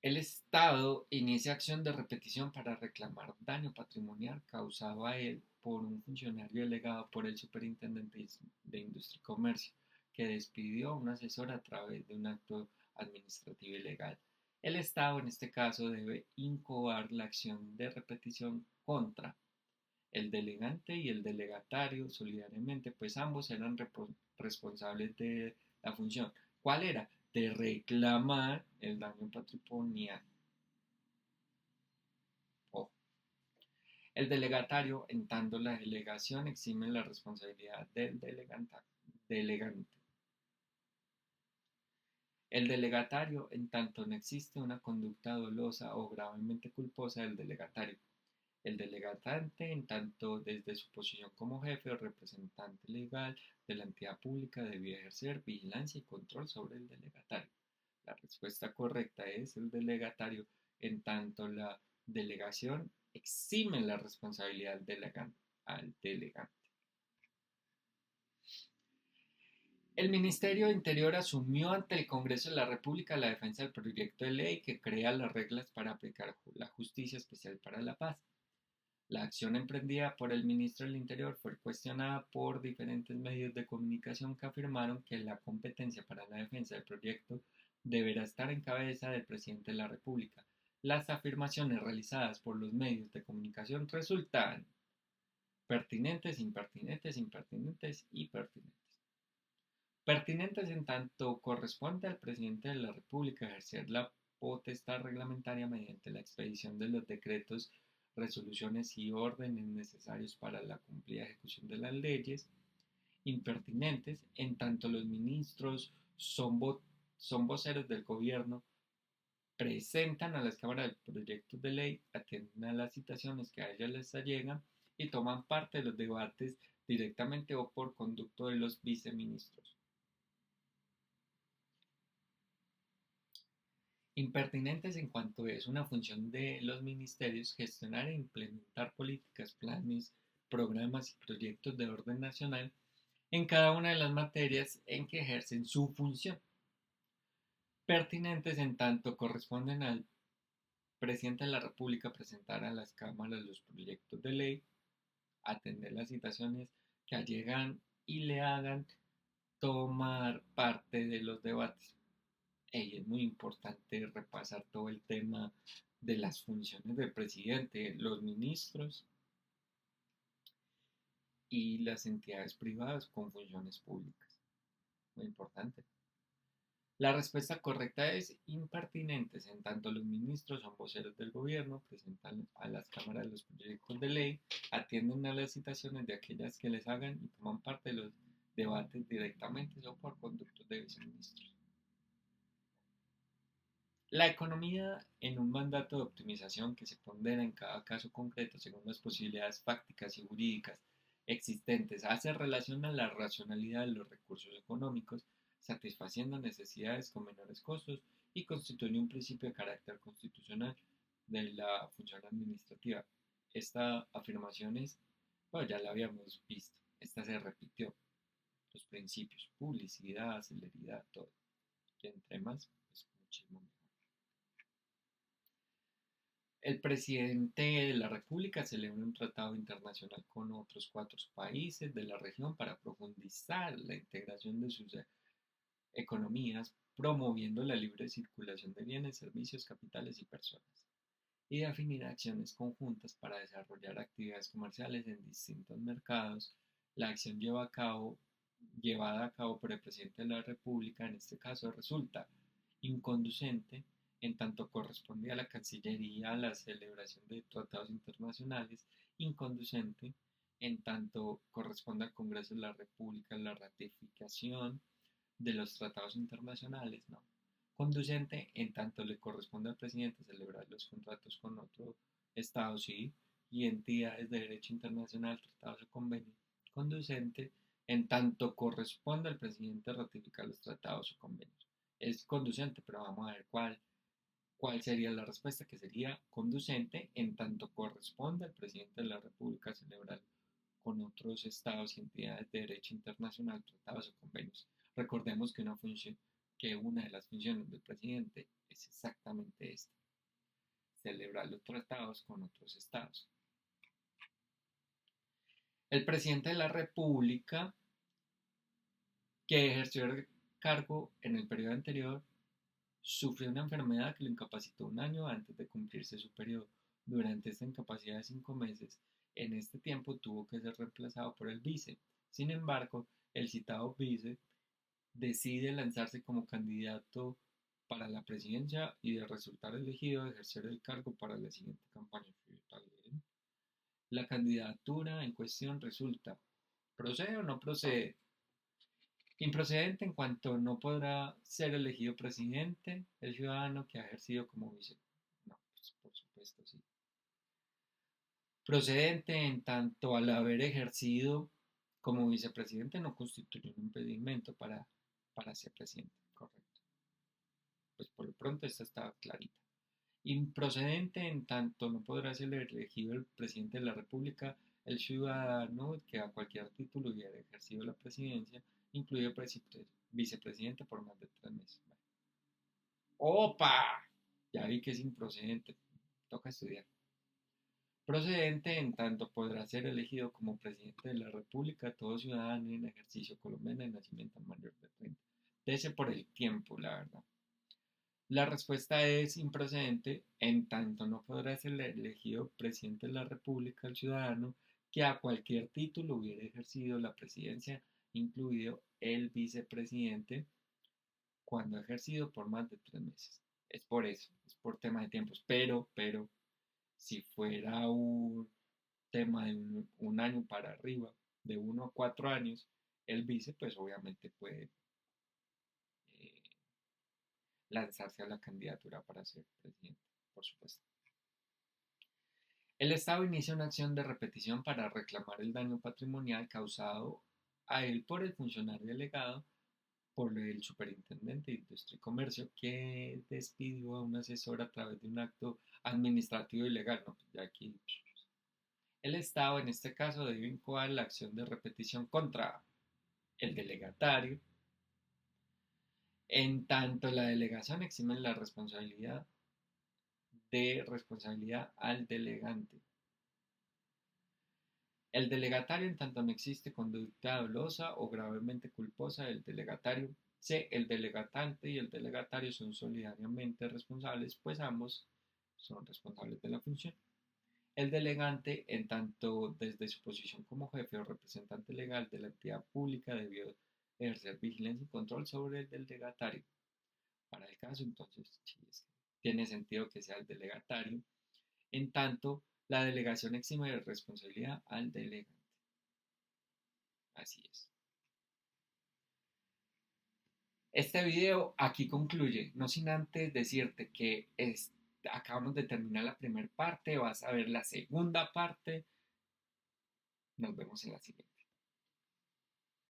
S1: El Estado inicia acción de repetición para reclamar daño patrimonial causado a él por un funcionario delegado por el Superintendente de Industria y Comercio, que despidió a un asesor a través de un acto administrativo ilegal. El Estado, en este caso, debe incoar la acción de repetición contra el delegante y el delegatario solidariamente, pues ambos eran responsables de la función. ¿Cuál era? De reclamar el daño patrimonial. Ojo. El delegatario, en tanto la delegación, exime la responsabilidad del delegante. El delegatario, en tanto no existe una conducta dolosa o gravemente culposa del delegatario. El delegante, en tanto desde su posición como jefe o representante legal de la entidad pública, debía ejercer vigilancia y control sobre el delegatario. La respuesta correcta es el delegatario, en tanto la delegación exime la responsabilidad al delegante. El Ministerio de Interior asumió ante el Congreso de la República la defensa del proyecto de ley que crea las reglas para aplicar la Justicia Especial para la Paz. La acción emprendida por el ministro del Interior fue cuestionada por diferentes medios de comunicación que afirmaron que la competencia para la defensa del proyecto deberá estar en cabeza del presidente de la República. Las afirmaciones realizadas por los medios de comunicación resultan pertinentes, impertinentes, impertinentes y pertinentes. Pertinentes en tanto corresponde al presidente de la República ejercer la potestad reglamentaria mediante la expedición de los decretos, resoluciones y órdenes necesarios para la cumplida ejecución de las leyes. Impertinentes en tanto los ministros son voceros del gobierno, presentan a las cámaras proyectos de ley, atienden a las citaciones que a ellas les llegan y toman parte de los debates directamente o por conducto de los viceministros. Impertinentes en cuanto es una función de los ministerios gestionar e implementar políticas, planes, programas y proyectos de orden nacional en cada una de las materias en que ejercen su función. Pertinentes en tanto corresponden al presidente de la República presentar a las cámaras los proyectos de ley, atender las citaciones que allegan y le hagan tomar parte de los debates. Y es muy importante repasar todo el tema de las funciones del presidente, los ministros y las entidades privadas con funciones públicas. Muy importante. La respuesta correcta es impertinentes, en tanto los ministros son voceros del gobierno, presentan a las cámaras los proyectos de ley, atienden a las citaciones de aquellas que les hagan y toman parte de los debates directamente o por conductos de viceministros. La economía en un mandato de optimización que se pondera en cada caso concreto según las posibilidades fácticas y jurídicas existentes hace relación a la racionalidad de los recursos económicos, satisfaciendo necesidades con menores costos y constituye un principio de carácter constitucional de la función administrativa. Esta afirmación es, bueno, ya la habíamos visto, esta se repitió, los principios, publicidad, celeridad, todo, y entre más, pues muchísimo mejor. El presidente de la República celebra un tratado internacional con otros 4 países de la región para profundizar la integración de sus economías, promoviendo la libre circulación de bienes, servicios, capitales y personas, y definir acciones conjuntas para desarrollar actividades comerciales en distintos mercados. La acción llevada a cabo por el presidente de la República, en este caso, resulta inconducente en tanto corresponde a la Cancillería la celebración de tratados internacionales, inconducente en tanto corresponde al Congreso de la República la ratificación de los tratados internacionales, ¿no? Conducente en tanto le corresponde al presidente celebrar los contratos con otro Estado, sí, y entidades de derecho internacional, tratados o convenios. Conducente en tanto corresponde al presidente ratificar los tratados o convenios. Es conducente, pero vamos a ver cuál sería la respuesta, que sería conducente en tanto corresponde al presidente de la República celebrar con otros estados y entidades de derecho internacional, tratados o convenios. Recordemos que que una de las funciones del presidente es exactamente esta: celebrar los tratados con otros estados. El presidente de la República, que ejerció el cargo en el periodo anterior, sufrió una enfermedad que lo incapacitó un año antes de cumplirse su periodo. Durante esta incapacidad de 5 meses, en este tiempo tuvo que ser reemplazado por el vice. Sin embargo, el citado vice decide lanzarse como candidato para la presidencia y de resultar elegido ejercer el cargo para la siguiente campaña. La candidatura en cuestión resulta: ¿procede o no procede? Improcedente en cuanto no podrá ser elegido presidente el ciudadano que ha ejercido como vice. No, pues por supuesto sí. Procedente en tanto al haber ejercido como vicepresidente no constituye un impedimento para ser presidente. Correcto. Pues por lo pronto esta está clarita. Improcedente en tanto no podrá ser elegido el presidente de la República el ciudadano que a cualquier título hubiera ejercido la presidencia, incluido vicepresidente, por más de 3 meses. Vale. ¡Opa! Ya vi que es improcedente. Toca estudiar. Procedente en tanto podrá ser elegido como presidente de la República todo ciudadano en ejercicio colombiano de nacimiento mayor de 30. Dese por el tiempo, la verdad. La respuesta es improcedente en tanto no podrá ser elegido presidente de la República el ciudadano que a cualquier título hubiera ejercido la presidencia, incluido el vicepresidente, cuando ha ejercido por más de 3 meses. Es por eso, es por tema de tiempos. Pero, si fuera un tema de un año para arriba, de 1 a 4 años, el vice, pues obviamente puede eh, lanzarse a la candidatura para ser presidente, por supuesto. El Estado inicia una acción de repetición para reclamar el daño patrimonial causado a él por el funcionario delegado por el superintendente de Industria y Comercio que despidió a un asesor a través de un acto administrativo ilegal. No, ya aquí el Estado en este caso debe incoar la acción de repetición contra el delegatario, en tanto la delegación exime la responsabilidad al delegante. El delegatario, en tanto no existe conducta dolosa o gravemente culposa del delegatario, c. El delegatante y el delegatario son solidariamente responsables, pues ambos son responsables de la función. El delegante, en tanto desde su posición como jefe o representante legal de la entidad pública, debió ejercer vigilancia y control sobre el delegatario. Para el caso, entonces, sí, tiene sentido que sea el delegatario, en tanto la delegación exime de responsabilidad al delegante. Así es. Este video aquí concluye, no sin antes decirte que acabamos de terminar la primera parte, vas a ver la segunda parte, nos vemos en la siguiente.